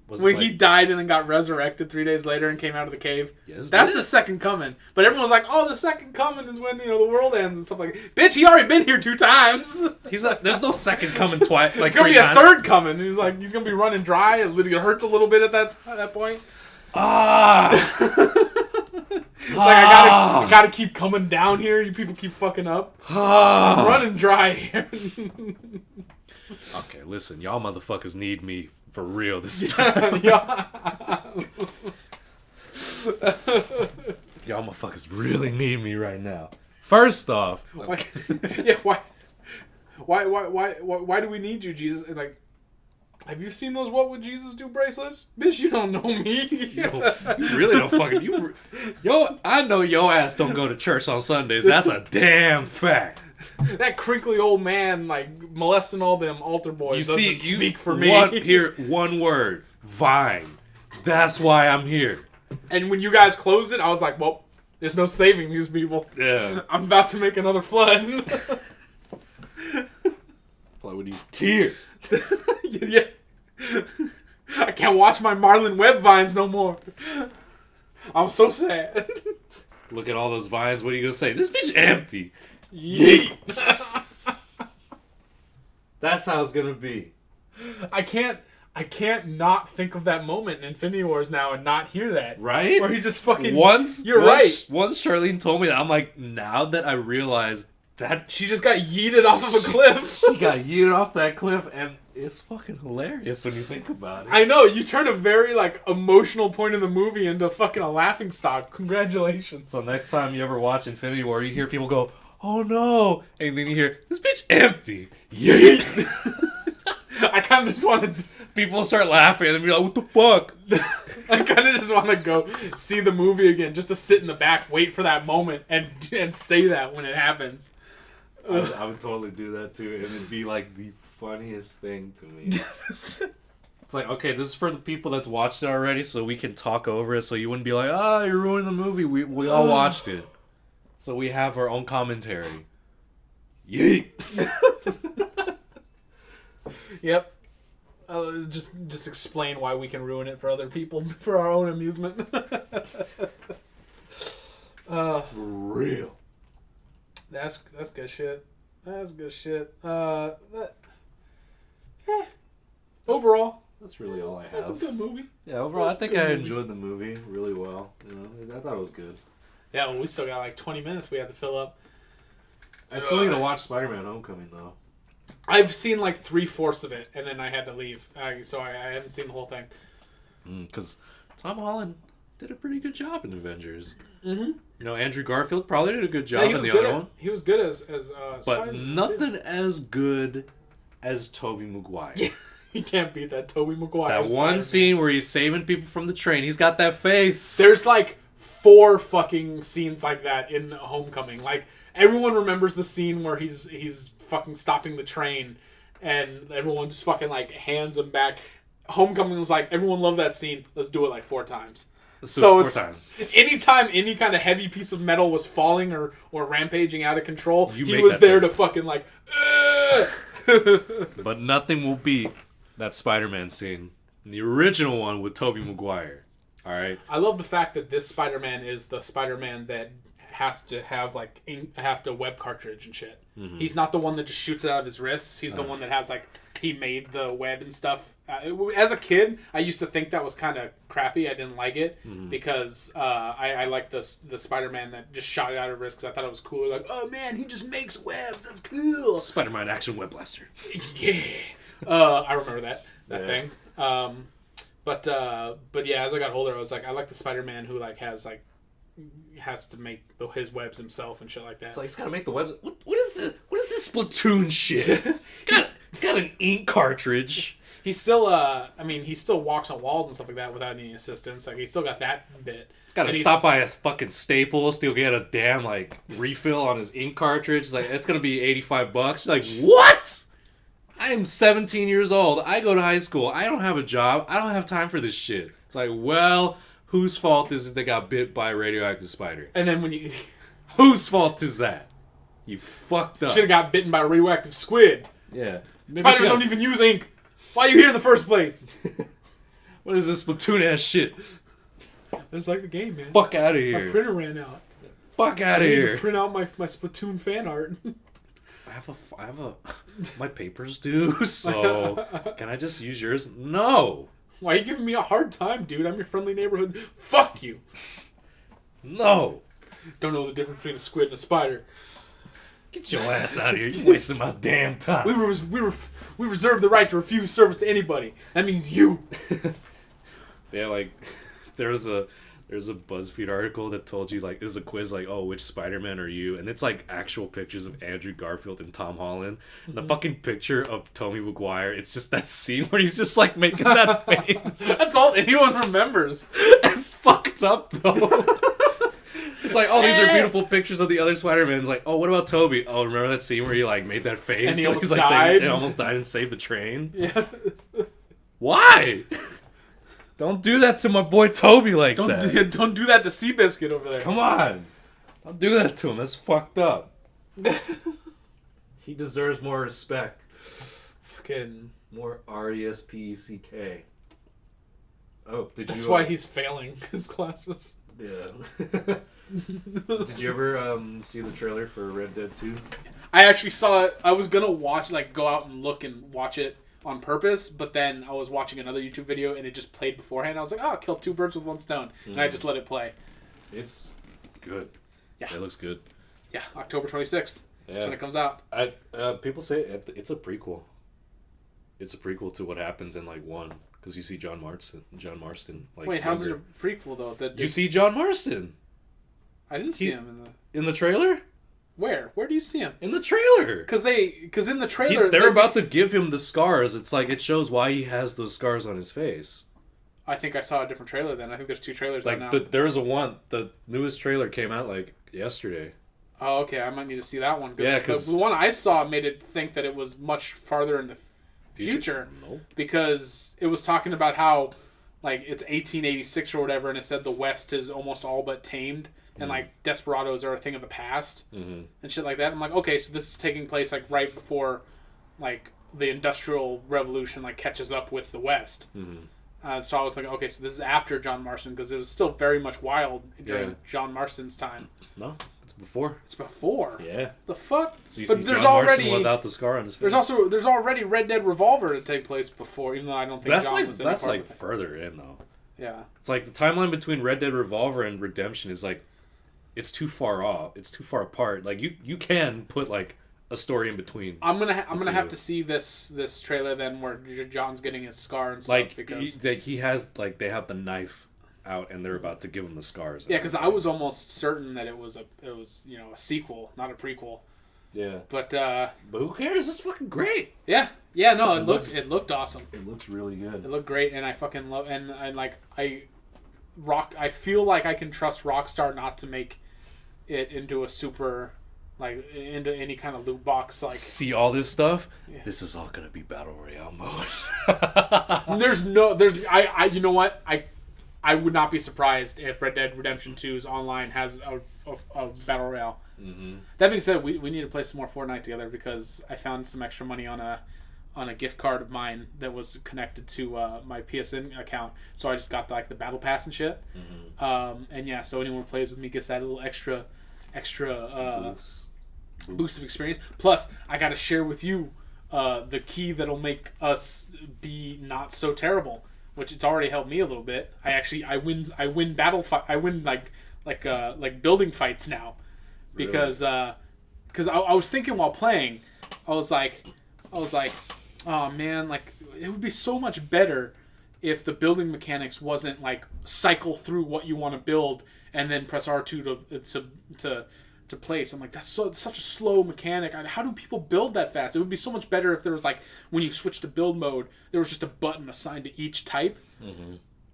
Was When it he like, died and then got resurrected 3 days later and came out of the cave. Yes, That's did the it? second coming. But everyone's like, oh, the second coming is when, the world ends and stuff like that. Bitch, he already been here 2 times. He's like, there's no second coming twice. Like It's gonna 3 be a times. third coming. He's like, he's gonna be running dry. It hurts a little bit at that point. Ah. It's like I gotta keep coming down here. You people keep fucking up. Ah. I'm running dry here. Okay, listen, y'all motherfuckers need me for real this time. Yeah. Y'all motherfuckers really need me right now. First off, Why do we need you, Jesus? And like, have you seen those "What Would Jesus Do" bracelets? Bitch, you don't know me. yo, you really don't fucking yo. I know your ass don't go to church on Sundays. That's a damn fact. That crinkly old man, like, molesting all them altar boys doesn't speak for me. One word. Vine. That's why I'm here. And when you guys closed it, I was like, well, there's no saving these people. Yeah. I'm about to make another flood. Flood with these tears. Yeah. I can't watch my Marlon Webb vines no more. I'm so sad. Look at all those vines. What are you gonna say? This bitch empty. Yeet. That's how it's gonna be. I can't not think of that moment in Infinity Wars now and not hear that. Right? Where he just fucking... Once right. Once Charlene told me that, I'm like, now that I realize that She just got yeeted off of a cliff. she got yeeted off that cliff, and it's fucking hilarious when you think about it. I know, you turn a very, like, emotional point of the movie into fucking a laughing stock. Congratulations. So next time you ever watch Infinity War, you hear people go, oh no, and then you hear, this bitch empty. Yeet. I kind of just want to... People start laughing and then be like, what the fuck? I kind of just want to go see the movie again, just to sit in the back, wait for that moment, and say that when it happens. I would totally do that too, and it'd be like the funniest thing to me. It's like, okay, this is for the people that's watched it already, so we can talk over it, so you wouldn't be like, you're ruining the movie. We all watched it. So we have our own commentary. Yeet! Yep. Just explain why we can ruin it for other people for our own amusement. For real. That's good shit. That's good shit. Overall, That's really all I have. that's a good movie. Yeah, overall, That's I think a good I movie. enjoyed the movie really well. You know, I thought it was good. Yeah, well, we still got like 20 minutes we have to fill up. I still need to watch Spider-Man: Homecoming though. I've seen like 3/4 of it, and then I had to leave, so I haven't seen the whole thing. Because Tom Holland did a pretty good job in Avengers. Mm-hmm. You know, Andrew Garfield probably did a good job Yeah, in the other one. He was good as But Spider-Man, nothing too. as good as Tobey Maguire. Yeah, he can't beat that Tobey Maguire. That one Spider-Man. scene where he's saving people from the train. He's got that face. There's like 4 fucking scenes like that in Homecoming. Like everyone remembers the scene where he's fucking stopping the train, and everyone just fucking like hands him back. Homecoming was like everyone loved that scene. Let's do it like 4 times. So 4 times. Anytime any kind of heavy piece of metal was falling or rampaging out of control, You he make was that there face. to fucking like. But nothing will beat that Spider-Man scene. The original one with Tobey Maguire. All right. I love the fact that this Spider-Man is the Spider-Man that has to have like web cartridge and shit. Mm-hmm. He's not the one that just shoots it out of his wrists. He's the one that has like he made the web and stuff. As a kid, I used to think that was kind of crappy. I didn't like it because I liked the Spider-Man that just shot it out of his wrist because I thought it was cool. Like, oh man, he just makes webs. That's cool. Spider-Man Action Web Blaster. Yeah. I remember that Yeah. thing. But yeah, as I got older, I was like, I like the Spider-Man who like has to make his webs himself and shit like that. It's like he's got to make the webs. What is this? What is this Splatoon shit? got an ink cartridge. He's still he still walks on walls and stuff like that without any assistance. Like he's still got that bit. He's got to And stop by a fucking Staples to get a damn like refill on his ink cartridge. It's like it's gonna be $85. Like what? I am 17 years old. I go to high school. I don't have a job. I don't have time for this shit. It's like, well, whose fault is it they got bit by a radioactive spider? And then when you Whose fault is that? You fucked up. should have got bitten by a radioactive squid. Yeah. Spiders don't even use ink. Why are you here in the first place? What is this Splatoon ass shit? It's like the game, man. Fuck out of My here. printer ran out. Fuck out I of need to here. print out my Splatoon fan art. I have a, my papers due, so can I just use yours? No. Why are you giving me a hard time, dude? I'm your friendly neighborhood. Fuck you. No. Don't know the difference between a squid and a spider. Get your ass out of here. You're wasting my damn time. We reserve the right to refuse service to anybody. That means you. Yeah, like there's a BuzzFeed article that told you like this is a quiz like, oh, which Spider-Man are you? And it's like actual pictures of Andrew Garfield and Tom Holland. And the fucking picture of Tobey Maguire, it's just that scene where he's just like making that face. That's all anyone remembers. It's fucked up though. It's like, oh, these are beautiful pictures of the other Spider-Mans. Like, oh, what about Toby? Oh, remember that scene where he like made that face? And he So almost he's like died? he almost died and saved the train. Yeah. Why? Don't do that to my boy Toby like that. Don't do that to Seabiscuit over there. Come on. Don't do that to him. That's fucked up. He deserves more respect. Fucking. More R-E-S-P-E-C-K. Oh, did That's you... why he's failing his classes. Yeah. Did you ever see the trailer for Red Dead 2? I actually saw it. I was gonna watch, like, go out and look and watch it on purpose, but then I was watching another YouTube video and it just played beforehand. I was like, oh, I'll kill 2 birds with 1 stone. And I just let it play. It's good. Yeah. It looks good. Yeah, October 26th. That's when it comes out. People say it's a prequel. It's a prequel to what happens in, like, 1. Because you see John Marston. Like, Wait, how's it younger. a prequel, though? You see John Marston. I didn't see him In the trailer? Where? Where do you see him? In the trailer. Because in the trailer... They're about to give him the scars. It's like, it shows why he has those scars on his face. I think I saw a different trailer then. I think there's 2 trailers Like, now. there's the newest trailer came out, like, yesterday. Oh, okay. I might need to see that one. Yeah, 'cause... the one I saw made it think that it was much farther in the future. Nope. Because it was talking about how, like, it's 1886 or whatever, and it said the West is almost all but tamed, and, like, desperados are a thing of the past, and shit like that. I'm like, okay, so this is taking place, like, right before, like, the Industrial Revolution, like, catches up with the West. So I was like, okay, so this is after John Marston, because it was still very much wild during John Marston's time. No, it's before. It's before. Yeah. The fuck? So you But see there's John Marston already- without the scar on his face. There's already Red Dead Revolver to take place before, even though I don't think That's John like was in part like of it. further in though. Yeah. It's like the timeline between Red Dead Revolver and Redemption is like it's too far off. It's too far apart. Like you can put like a story in between. I'm gonna have to see this trailer then where John's getting his scar and stuff Like because he has like they have the knife out and they're about to give him the scars. yeah, because I was almost certain that it was a sequel, not a prequel. Yeah. But who cares? It's fucking great. yeah, no, it looked awesome. It looks really good. It looked great, and I fucking love and I feel like I can trust Rockstar not to make it into a super like into any kind of loot box like See all this stuff? Yeah. This is all gonna be battle royale mode. there's I you know what I would not be surprised if Red Dead Redemption 2's online has a battle royale. Mm-hmm. That being said, we need to play some more Fortnite together because I found some extra money on a gift card of mine that was connected to my PSN account. So I just got the battle pass and shit. Mm-hmm. And yeah, so anyone who plays with me gets that little extra boost of experience. Plus, I got to share with you the key that'll make us be not so terrible, which it's already helped me a little bit. I win battle fight. I win like building fights now. Because I was thinking while playing, I was like, oh man, like it would be so much better if the building mechanics wasn't like cycle through what you want to build and then press R2 to place. I'm like, that's such a slow mechanic. How do people build that fast? It would be so much better if there was like when you switch to build mode, there was just a button assigned to each type,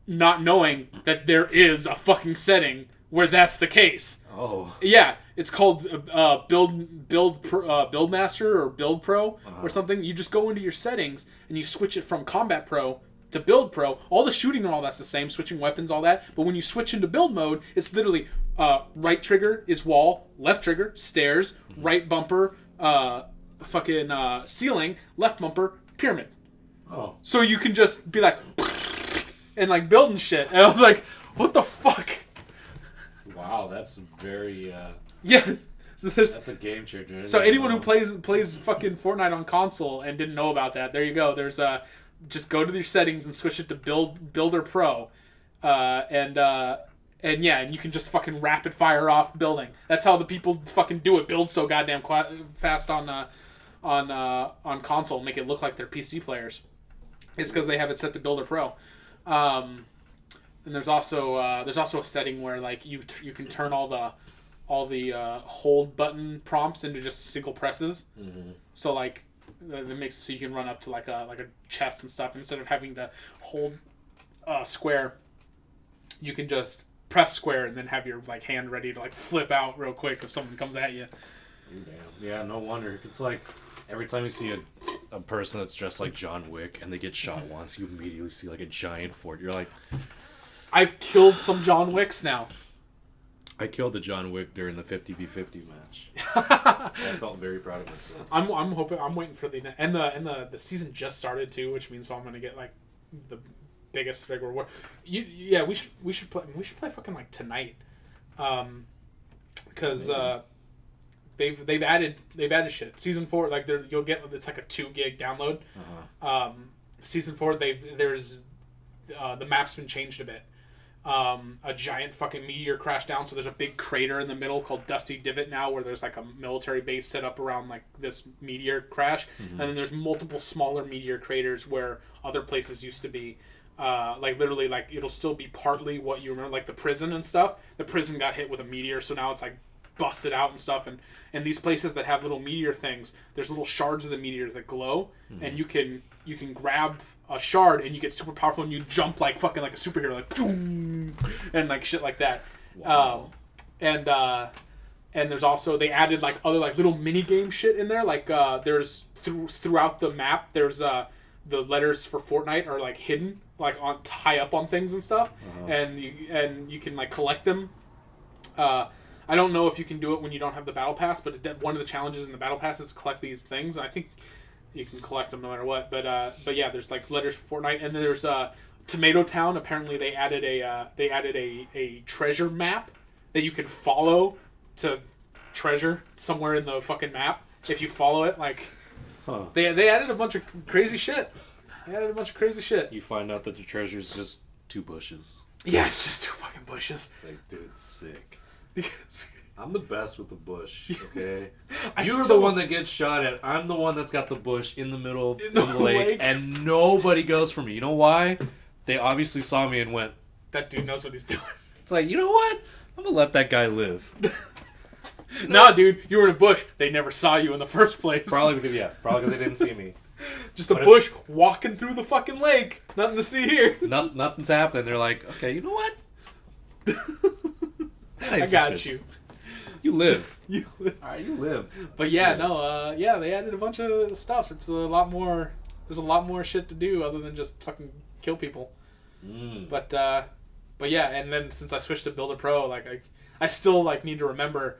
not knowing that there is a fucking setting where that's the case. Oh. Yeah, it's called Build Master or Build Pro or something. You just go into your settings and you switch it from Combat Pro to Build Pro. All the shooting and all that's the same, switching weapons, all that. But when you switch into build mode, it's literally right trigger is wall, left trigger stairs, right bumper ceiling, left bumper pyramid. Oh. So you can just be like and like building shit. And I was like, what the fuck? Wow, that's very Yeah. So that's a game changer. So anyone who plays fucking Fortnite on console and didn't know about that, there you go. There's just go to your settings and switch it to Builder Pro, and yeah, and you can just fucking rapid fire off building. That's how the people fucking do it. Build so goddamn fast on console, make it look like they're PC players. It's because they have it set to Builder Pro. And there's also a setting where like you can turn all the hold button prompts into just single presses. Mm-hmm. So like that makes it so you can run up to like a chest and stuff instead of having to hold square. You can just press square and then have your like hand ready to like flip out real quick if someone comes at you. Damn. Yeah, no wonder. It's like every time you see a person that's dressed like John Wick and they get shot once, you immediately see like a giant fort. You're like, I've killed some John Wicks now. I killed a John Wick during the 50v50 match. I felt very proud of myself. I'm waiting for the season just started too, which means I'm gonna get like the biggest big reward. We should play fucking like tonight, because they've added shit. Season 4 like you'll get it's like a 2 gig download. Season 4 there's the map's been changed a bit. A giant fucking meteor crashed down, so there's a big crater in the middle called Dusty Divot now, where there's like a military base set up around like this meteor crash, and then there's multiple smaller meteor craters where other places used to be. Like literally, like it'll still be partly what you remember, like the prison and stuff. The prison got hit with a meteor, so now it's like busted out and stuff. And these places that have little meteor things, there's little shards of the meteor that glow, and you can grab a shard and you get super powerful and you jump like fucking like a superhero, like boom, and like shit like that. Wow. And there's also they added like other like little mini game shit in there. Like there's throughout the map there's the letters for Fortnite are like hidden like on high up on things and stuff, and you can like collect them. I don't know if you can do it when you don't have the battle pass, but one of the challenges in the battle pass is to collect these things. I think you can collect them no matter what, but yeah, there's like letters for Fortnite, and then there's Tomato Town. Apparently, they added a treasure map that you can follow to treasure somewhere in the fucking map. If you follow it, like they added a bunch of crazy shit. You find out that the treasure is just 2 bushes. Yeah, it's just 2 fucking bushes. It's like, dude, sick. I'm the best with the bush, okay? I You're the still- one that gets shot at. I'm the one that's got the bush in the middle of In the the lake, lake. and nobody goes for me. You know why? They obviously saw me and went, That dude knows what he's doing. it's like, you know what? I'm gonna let that guy live. Nah, dude, you were in a bush. They never saw you in the first place. Probably because they didn't see me. Just a But bush walking through the fucking lake. Nothing to see here. Nothing's happening. They're like, okay, you know what? That ain't I got suspicious. you. You live. You. Alright, you live. But yeah, no, they added a bunch of stuff. It's a lot more. There's a lot more shit to do other than just fucking kill people. But yeah, and then since I switched to Builder Pro, like I still like need to remember,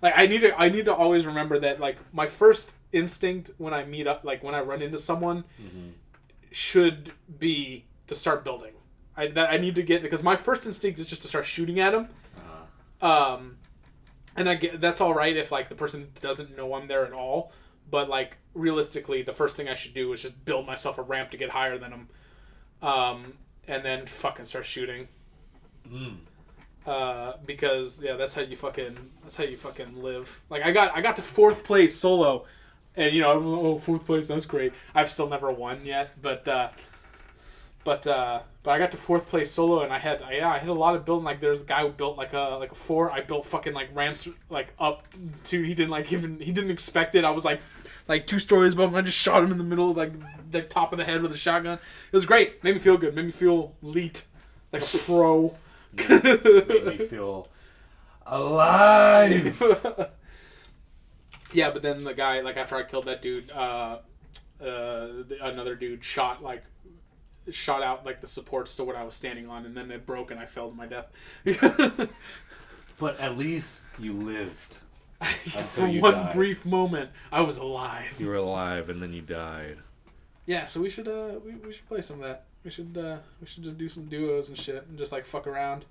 like I need to always remember that like my first instinct when I meet up, like when I run into someone, should be to start building. I need to get, because my first instinct is just to start shooting at them. And I get that's all right if like the person doesn't know I'm there at all, but like realistically, the first thing I should do is just build myself a ramp to get higher than them, and then fucking start shooting. Because yeah, that's how you fucking live. Like I got to 4th place solo, and you know, oh, 4th place, that's great. I've still never won yet, but I got to 4th place solo, and I had a lot of building. Like there's a guy who built like a 4. I built fucking like ramps like up to, he didn't expect it. I was like 2 stories above him. I just shot him in the middle of like the top of the head with a shotgun. It was great. Made me feel good. Made me feel elite, like a pro. Made me feel alive. Yeah, but then the guy, like after I killed that dude, another dude shot out like the supports to what I was standing on, and then it broke and I fell to my death. But at least you lived. For you one died. brief moment, I was alive. You were alive and then you died. Yeah, so we should we should play some of that. We should just do some duos and shit and just like fuck around.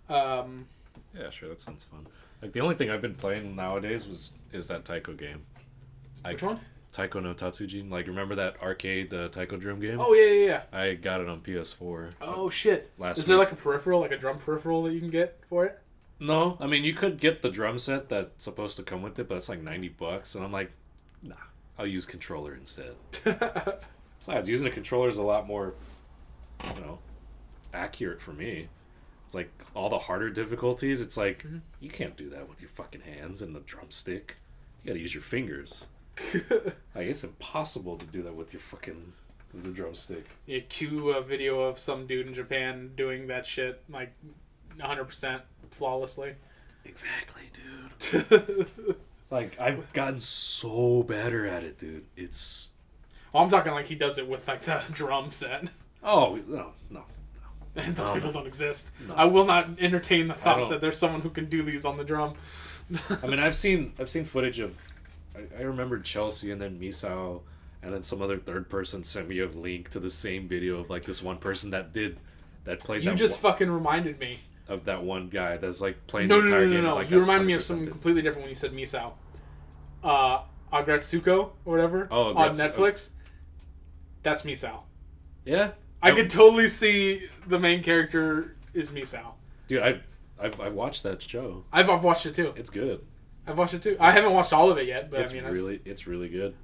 Yeah, sure, that sounds fun. Like the only thing I've been playing nowadays is that Taiko game. Which one? Taiko no Tatsujin. Like, remember that arcade Taiko drum game? Oh yeah. I got it on PS4. Oh shit! Last Is there week. like a peripheral, like a drum peripheral that you can get for it? No, I mean you could get the drum set that's supposed to come with it, but it's like $90, and I'm like, nah, I'll use controller instead. Besides, using a controller is a lot more, accurate for me. It's like all the harder difficulties. It's like you can't do that with your fucking hands and the drumstick. You gotta use your fingers. Like it's impossible to do that with your fucking with the drumstick. You cue a video of some dude in Japan doing that shit like 100% flawlessly. Exactly, dude. Like I've gotten so better at it, dude. It's Well, I'm talking like he does it with like the drum set. no. And those people don't exist. No. I will not entertain the thought don't- that there's someone who can do these on the drum. I mean, I've seen footage of. I remember Chelsea and then Misao, and then some other third person sent me a link to the same video of like this one person that played. You that just fucking reminded me. of that one guy that's like playing No, the entire game. no. Like, You that's remind me of 100% something it. completely different when you said Misao. Agretsuko or whatever Oh, on Agretsuko. Netflix. That's Misao. Yeah, I could totally see the main character is Misao. dude. I've watched that show. I've watched it too. It's good. I've watched it too. I haven't watched all of it yet, but It's I mean, it's really good.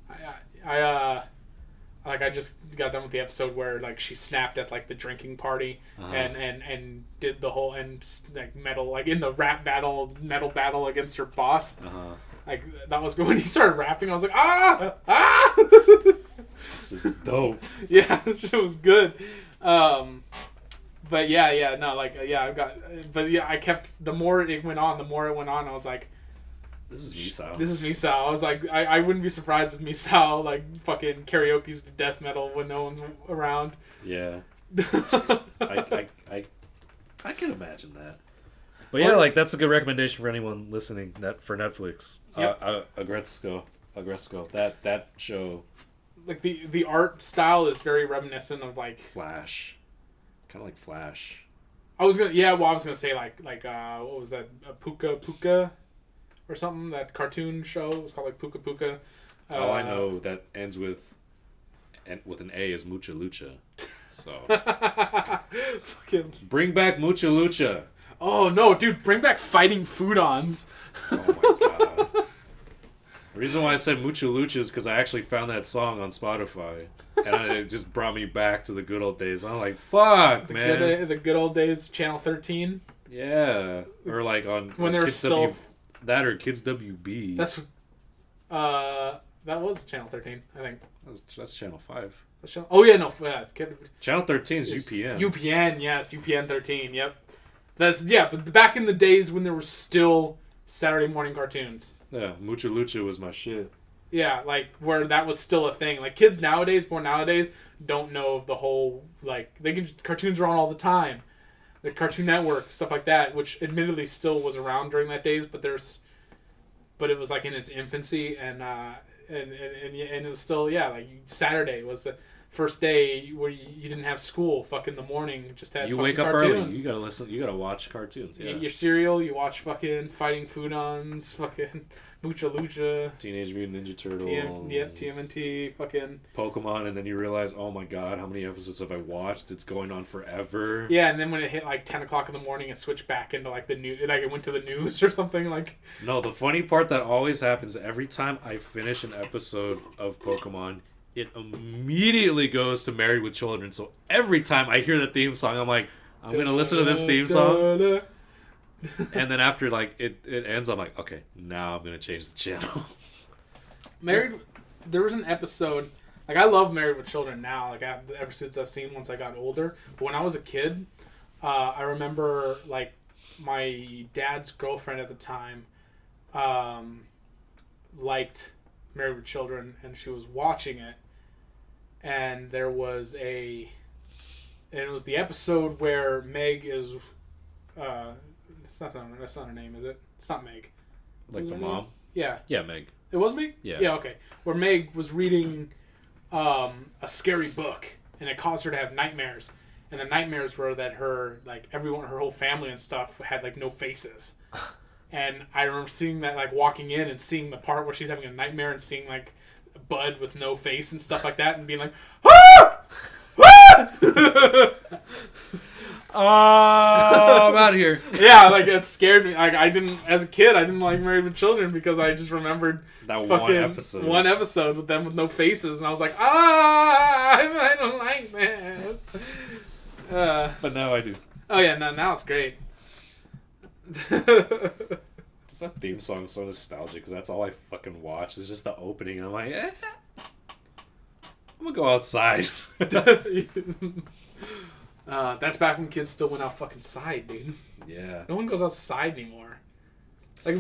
I just got done with the episode where like she snapped at like the drinking party and did the whole like metal like in the metal battle against her boss. Like that was good. When he started rapping, I was like ah. It's just dope. Yeah, this shit was good. But yeah, no, like I kept the more it went on, I was like, This is Misao. this is Misao. I was like, I wouldn't be surprised if Misao like fucking karaoke's death metal when no one's around. Yeah. I can imagine that. But yeah, like that's a good recommendation for anyone listening. For Netflix. Yep. Agresco. That show. Like the art style is very reminiscent of like Flash. Kind of like Flash. I was gonna say like what was that, Puka or something, that cartoon show. It was called like Puka Puka. All I know that ends with an A is Mucha Lucha. So Fucking bring back Mucha Lucha. Oh no, dude, bring back fighting food-ons. Oh my god. The reason why I said Mucha Lucha is because I actually found that song on Spotify. And it just brought me back to the good old days. I'm like, fuck, man. The good old days, Channel 13. Yeah. Or like on When there was still... That or Kids WB. That's... that was Channel 13, I think. That's Channel 5. Oh yeah, no. Channel 13 is UPN. UPN, yes. UPN 13, yep. But back in the days when there were still Saturday morning cartoons. Yeah, Mucha Lucha was my shit. Yeah, like, where that was still a thing. Like, kids born nowadays, don't know the whole, like, cartoons are on all the time. The Cartoon Network, stuff like that, which admittedly still was around during that days, but it was, like, in its infancy, and it was still, like, Saturday was the first day where you didn't have school, fuck in the morning, just had you fucking wake up cartoons. early, you gotta listen, you gotta watch cartoons. You eat your cereal, you watch fucking Fighting Food-Ons, fucking Mucha Lucha, Teenage Mutant Ninja Turtles, TMNT, fucking Pokemon, and then you realize, oh my god, how many episodes have I watched? It's going on forever. Yeah, and then when it hit like 10 o'clock in the morning, it switched back into like the news, like it went to the news or something. Like, no, the funny part that always happens every time I finish an episode of Pokemon, it immediately goes to Married with Children. So every time I hear the theme song, I'm like, I'm gonna listen to this theme song. And then after like it ends, I'm like, okay, now I'm gonna change the channel. There was an episode, like I love Married with Children now, like ever since I've seen once I got older. But when I was a kid, I remember like my dad's girlfriend at the time liked Married with Children, and she was watching it, and it was the episode where Meg is that's not her name, is it? It's not Meg. Like the mom? Yeah. Yeah, Meg. It was Meg? Yeah. Yeah, okay. Where Meg was reading a scary book, and it caused her to have nightmares. And the nightmares were that her whole family and stuff had like no faces. And I remember seeing that, like walking in and seeing the part where she's having a nightmare and seeing like Bud with no face and stuff like that, and being like, ah! Ah! I'm out of here. Yeah, like it scared me. Like as a kid, I didn't like Married with Children because I just remembered that fucking one episode with them with no faces, and I was like, I don't like this. But now I do. Oh yeah, now it's great. Just that theme song is so nostalgic because that's all I fucking watch. It's just the opening. And I'm like, I'm gonna go outside. That's back when kids still went out fucking side, dude. Yeah. No one goes outside anymore. Like,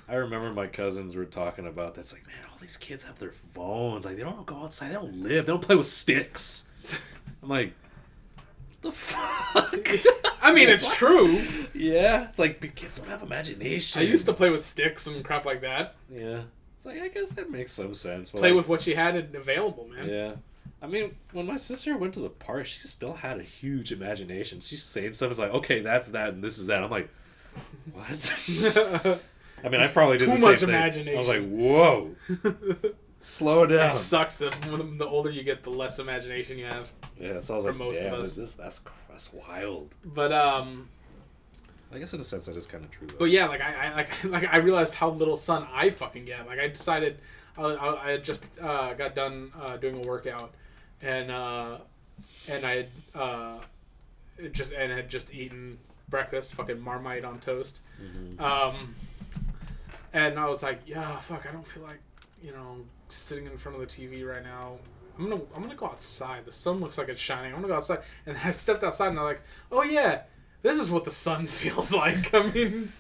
I remember my cousins were talking about that's like, man, all these kids have their phones. Like, they don't go outside. They don't live. They don't play with sticks. I'm like, what the fuck? I mean, it's true. Yeah. It's like, big kids don't have imagination. I used to play with sticks and crap like that. Yeah. It's like, I guess that makes some sense. Play with what you had available, man. Yeah. I mean, when my sister went to the park, she still had a huge imagination. She's saying stuff. It's like, okay, that's that, and this is that. I'm like, what? I mean, I probably did Too the same much thing. imagination. I was like, whoa. Slow down. It sucks that the older you get, the less imagination you have. Yeah, so I was like, most of us. That's wild. But I guess in a sense that is kind of true. Though. But yeah, like I realized how little sun I fucking get. Like I decided, I had just got done doing a workout, and I had just eaten breakfast, fucking Marmite on toast. Mm-hmm. And I was like, yeah, fuck, I don't feel like, sitting in front of the TV right now. I'm gonna go outside. The sun looks like it's shining. I'm gonna go outside. And I stepped outside and I'm like, oh yeah, this is what the sun feels like. I mean,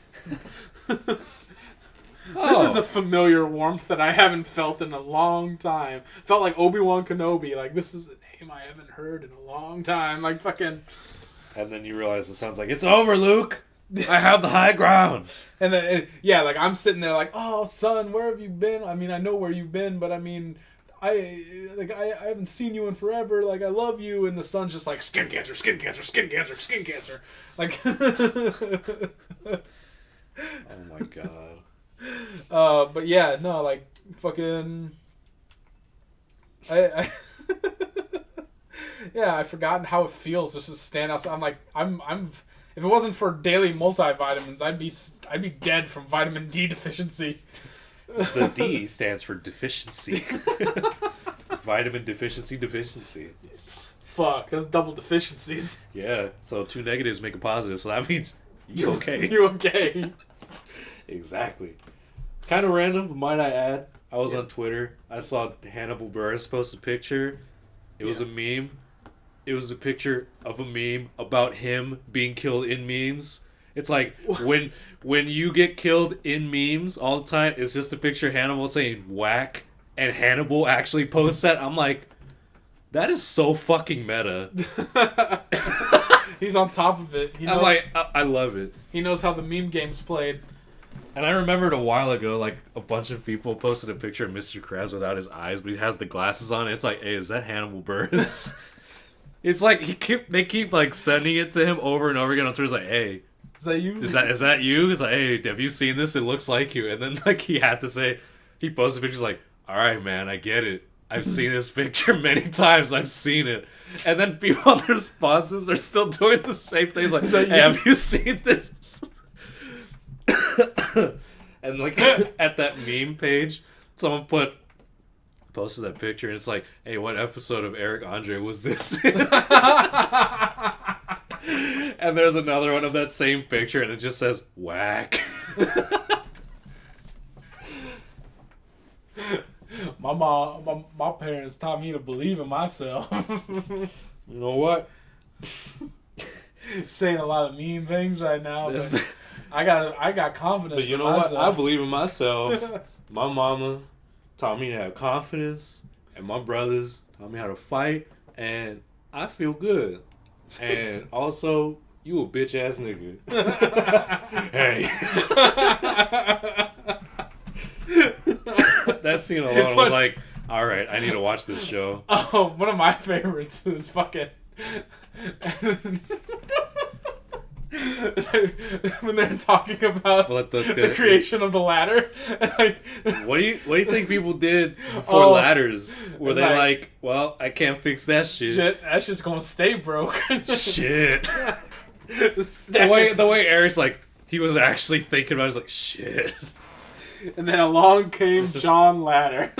this is a familiar warmth that I haven't felt in a long time. Felt like Obi-Wan Kenobi. Like, this is a name I haven't heard in a long time. Like, fucking... And then you realize the sun's like, it's over, Luke! I have the high ground! And then, yeah, like, I'm sitting there like, oh, son, where have you been? I mean, I know where you've been, but I mean... I haven't seen you in forever. Like, I love you. And the sun's just like, skin cancer, skin cancer, skin cancer, skin cancer. Like... Oh my god. But yeah, no, like, fucking... I yeah, I've forgotten how it feels just to stand outside. I'm like, I'm If it wasn't for daily multivitamins, I'd be dead from vitamin D deficiency. The D stands for deficiency. Vitamin deficiency. Fuck, that's double deficiencies. Yeah, so 2 negatives make a positive, so that means you okay. You okay? Exactly. Kind of random, but might I add, I was on Twitter. I saw Hannibal Buress post a picture. It was a meme. It was a picture of a meme about him being killed in memes. It's like when you get killed in memes all the time, it's just a picture of Hannibal saying whack, and Hannibal actually posts that. I'm like, that is so fucking meta. He's on top of it. I'm like, I love it. He knows how the meme game's played. And I remembered a while ago, like, a bunch of people posted a picture of Mr. Krabs without his eyes, but he has the glasses on. It's like, hey, is that Hannibal Buress? It's like they keep like sending it to him over and over again on Twitter. It's like, hey, is that you? Is that you? It's like, hey, have you seen this? It looks like you. And then like he had to say, he posted pictures like, all right, man, I get it. I've seen this picture many times. I've seen it. And then people on the responses are still doing the same thing. It's like, hey, have you seen this? And like at that meme page, someone posted that picture and it's like, hey, what episode of Eric Andre was this in? And there's another one of that same picture and it just says whack. My parents taught me to believe in myself. You know what? Saying a lot of mean things right now. But I got confidence. But you know myself. what? I believe in myself. My mama taught me to have confidence, and my brothers taught me how to fight, and I feel good. And also, you a bitch ass nigga. Hey. That scene alone was like, all right, I need to watch this show. Oh, one of my favorites is fucking when they're talking about the creation of the ladder. What do you think people did before ladders? Were they like, well, I can't fix that shit. That shit's gonna stay broke. Shit. The way Eric's like, he was actually thinking about it, he's like, shit. And then along came John Ladder.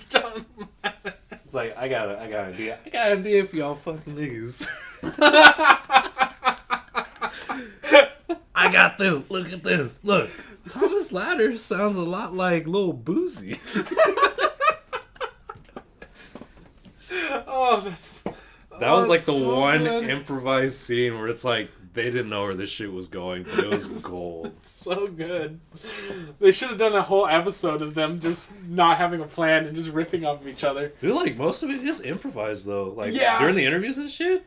John Ladder. It's like, I got an idea. I got an idea for y'all fucking niggas. I got this. Look at this. Look. Thomas Ladder sounds a lot like Lil Boozy. That was like the so one good. Improvised scene where it's like, they didn't know where this shit was going, but it was gold. So good. They should have done a whole episode of them just not having a plan and just riffing off of each other. Dude, like, most of it is improvised, though. Like, during the interviews and shit?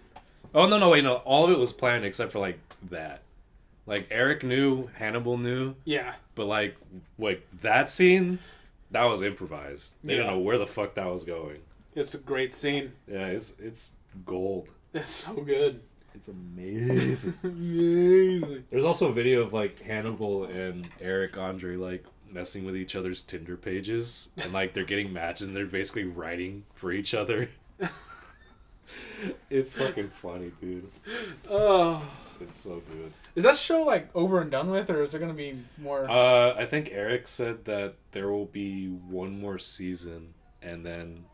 Oh, no. All of it was planned except for, like, that. Like, Eric knew, Hannibal knew. Yeah. But, like, that scene, that was improvised. They didn't know where the fuck that was going. It's a great scene. Yeah, it's gold. It's so good. It's amazing. Amazing. There's also a video of like Hannibal and Eric Andre like messing with each other's Tinder pages and like they're getting matches and they're basically writing for each other. It's fucking funny, dude. Oh, it's so good. Is that show like over and done with, or is there gonna be more? I think Eric said that there will be one more season, and then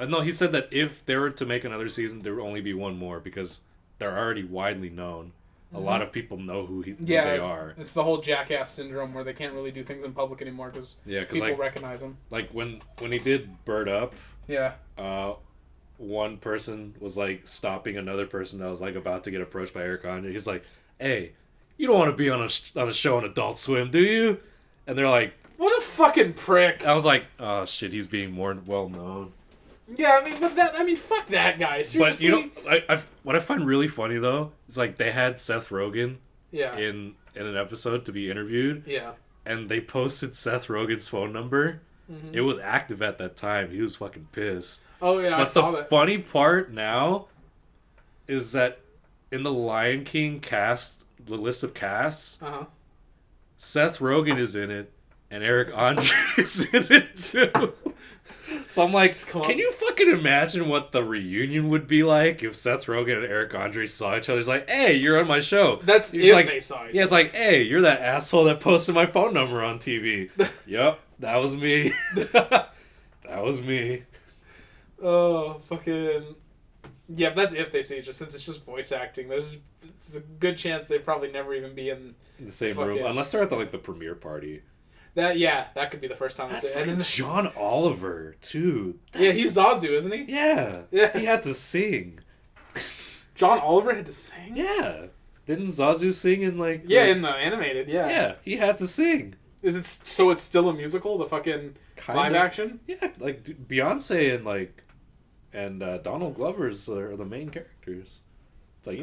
no, he said that if they were to make another season, there would only be one more because they're already widely known. A lot of people know who they are. It's the whole jackass syndrome where they can't really do things in public anymore because people recognize them. Like when he did Bird Up, one person was like stopping another person that was like about to get approached by Eric Andre. He's like, "Hey, you don't want to be on a show on Adult Swim, do you?" And they're like, "What a fucking prick!" I was like, "Oh shit, he's being more well known." Yeah, fuck that guy. Seriously. But what I find really funny though is like they had Seth Rogen, in an episode to be interviewed, and they posted Seth Rogen's phone number. Mm-hmm. It was active at that time. He was fucking pissed. Oh yeah, but the funny part now is that in the Lion King cast, the list of casts, Seth Rogen is in it, and Eric Andre is in it too. So I'm like, can you fucking fucking imagine what the reunion would be like if Seth Rogen and Eric Andre saw each other? He's like, hey, you're on my show. That's He's if like, they saw each yeah, it's like, hey, you're that asshole that posted my phone number on TV. Yup, that was me. That was me. Oh, fucking... Yeah, that's if they see each other. Since it's just voice acting, there's a good chance they'd probably never even be in The same fucking... room. Unless they're at the premiere party. That could be the first time they see it. And then John Oliver, too. yeah, he's Zazu, isn't he? Yeah. Yeah. He had to sing. John Oliver had to sing? Yeah. Didn't Zazu sing in Yeah, in the animated, yeah. Yeah, he had to sing. Is it so it's still a musical, the fucking live action? Yeah, like Beyonce and Donald Glover's are the main characters. It's like,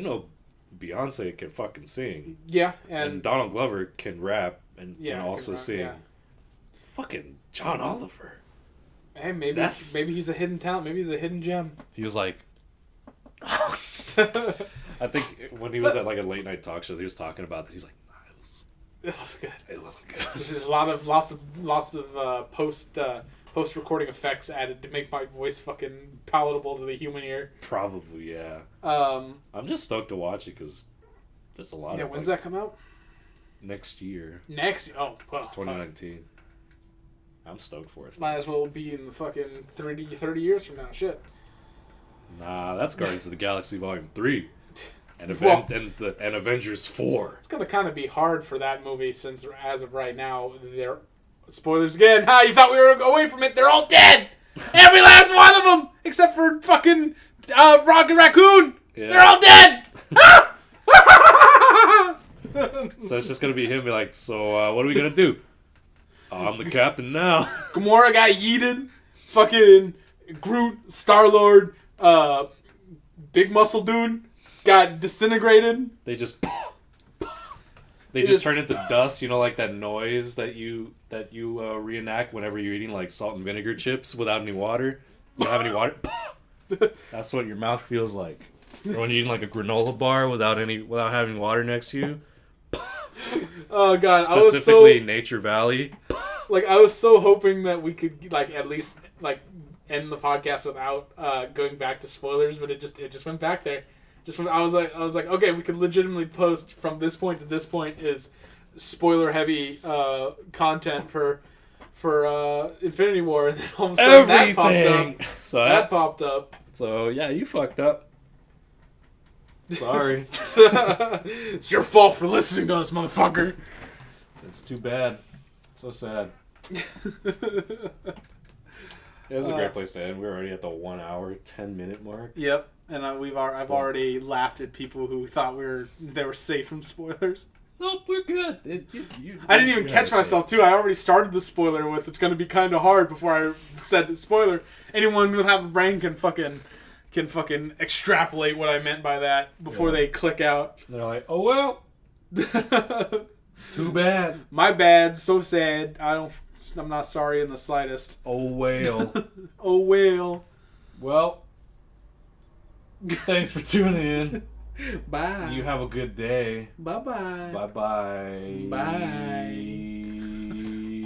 Beyonce can fucking sing. Yeah, And Donald Glover can rap and can also rap, sing. yeah. Fucking John Oliver. Hey, maybe he's a hidden talent. Maybe he's a hidden gem. He was like... I think when he was at like a late night talk show, he was talking about that. He's like, It was good. it wasn't good. A lot of lots of post recording effects added to make my voice fucking palatable to the human ear. Probably, yeah. I'm just stoked to watch it because there's a lot of... When's that come out? Next year. Well, 2019. I'm stoked for it. Might as well be in the fucking 30 years from now. Shit. Nah, that's Guardians of the Galaxy Volume 3. And Avengers 4. It's gonna kind of be hard for that movie since, as of right now, they're... Spoilers again. Ha! You thought we were away from it? They're all dead! Every last one of them! Except for fucking Rocket Raccoon! Yeah. They're all dead! So it's just gonna be him be like, so what are we gonna do? I'm the captain now. Gamora got yeeted. Fucking Groot, Star-Lord, Big Muscle Dude got disintegrated. They just turn into dust, like that noise that you reenact whenever you're eating like salt and vinegar chips without any water. You don't have any water. That's what your mouth feels like. Or when you're eating like a granola bar without having water next to you. Oh god, Specifically Nature Valley. I was so hoping that we could at least end the podcast without going back to spoilers, but it just went back there. I was like, okay, we could legitimately post from this point to this point is spoiler heavy content for Infinity War, and then all of a sudden Everything. that popped up. So yeah, you fucked up. Sorry. It's your fault for listening to us, motherfucker. It's too bad. So sad. It's a great place to end. We're already at the 1 hour, 10-minute mark. Yep, and I've already laughed at people who thought they were safe from spoilers. Nope, we're good. I didn't even catch myself too. I already started the spoiler with "it's going to be kind of hard" before I said the spoiler. Anyone who have a brain can fucking extrapolate what I meant by that before they click out. They're like, oh well. Too bad. My bad. So sad. I'm not sorry in the slightest. Oh well. Oh well. Well, thanks for tuning in. Bye. You have a good day. Bye-bye. Bye-bye. Bye.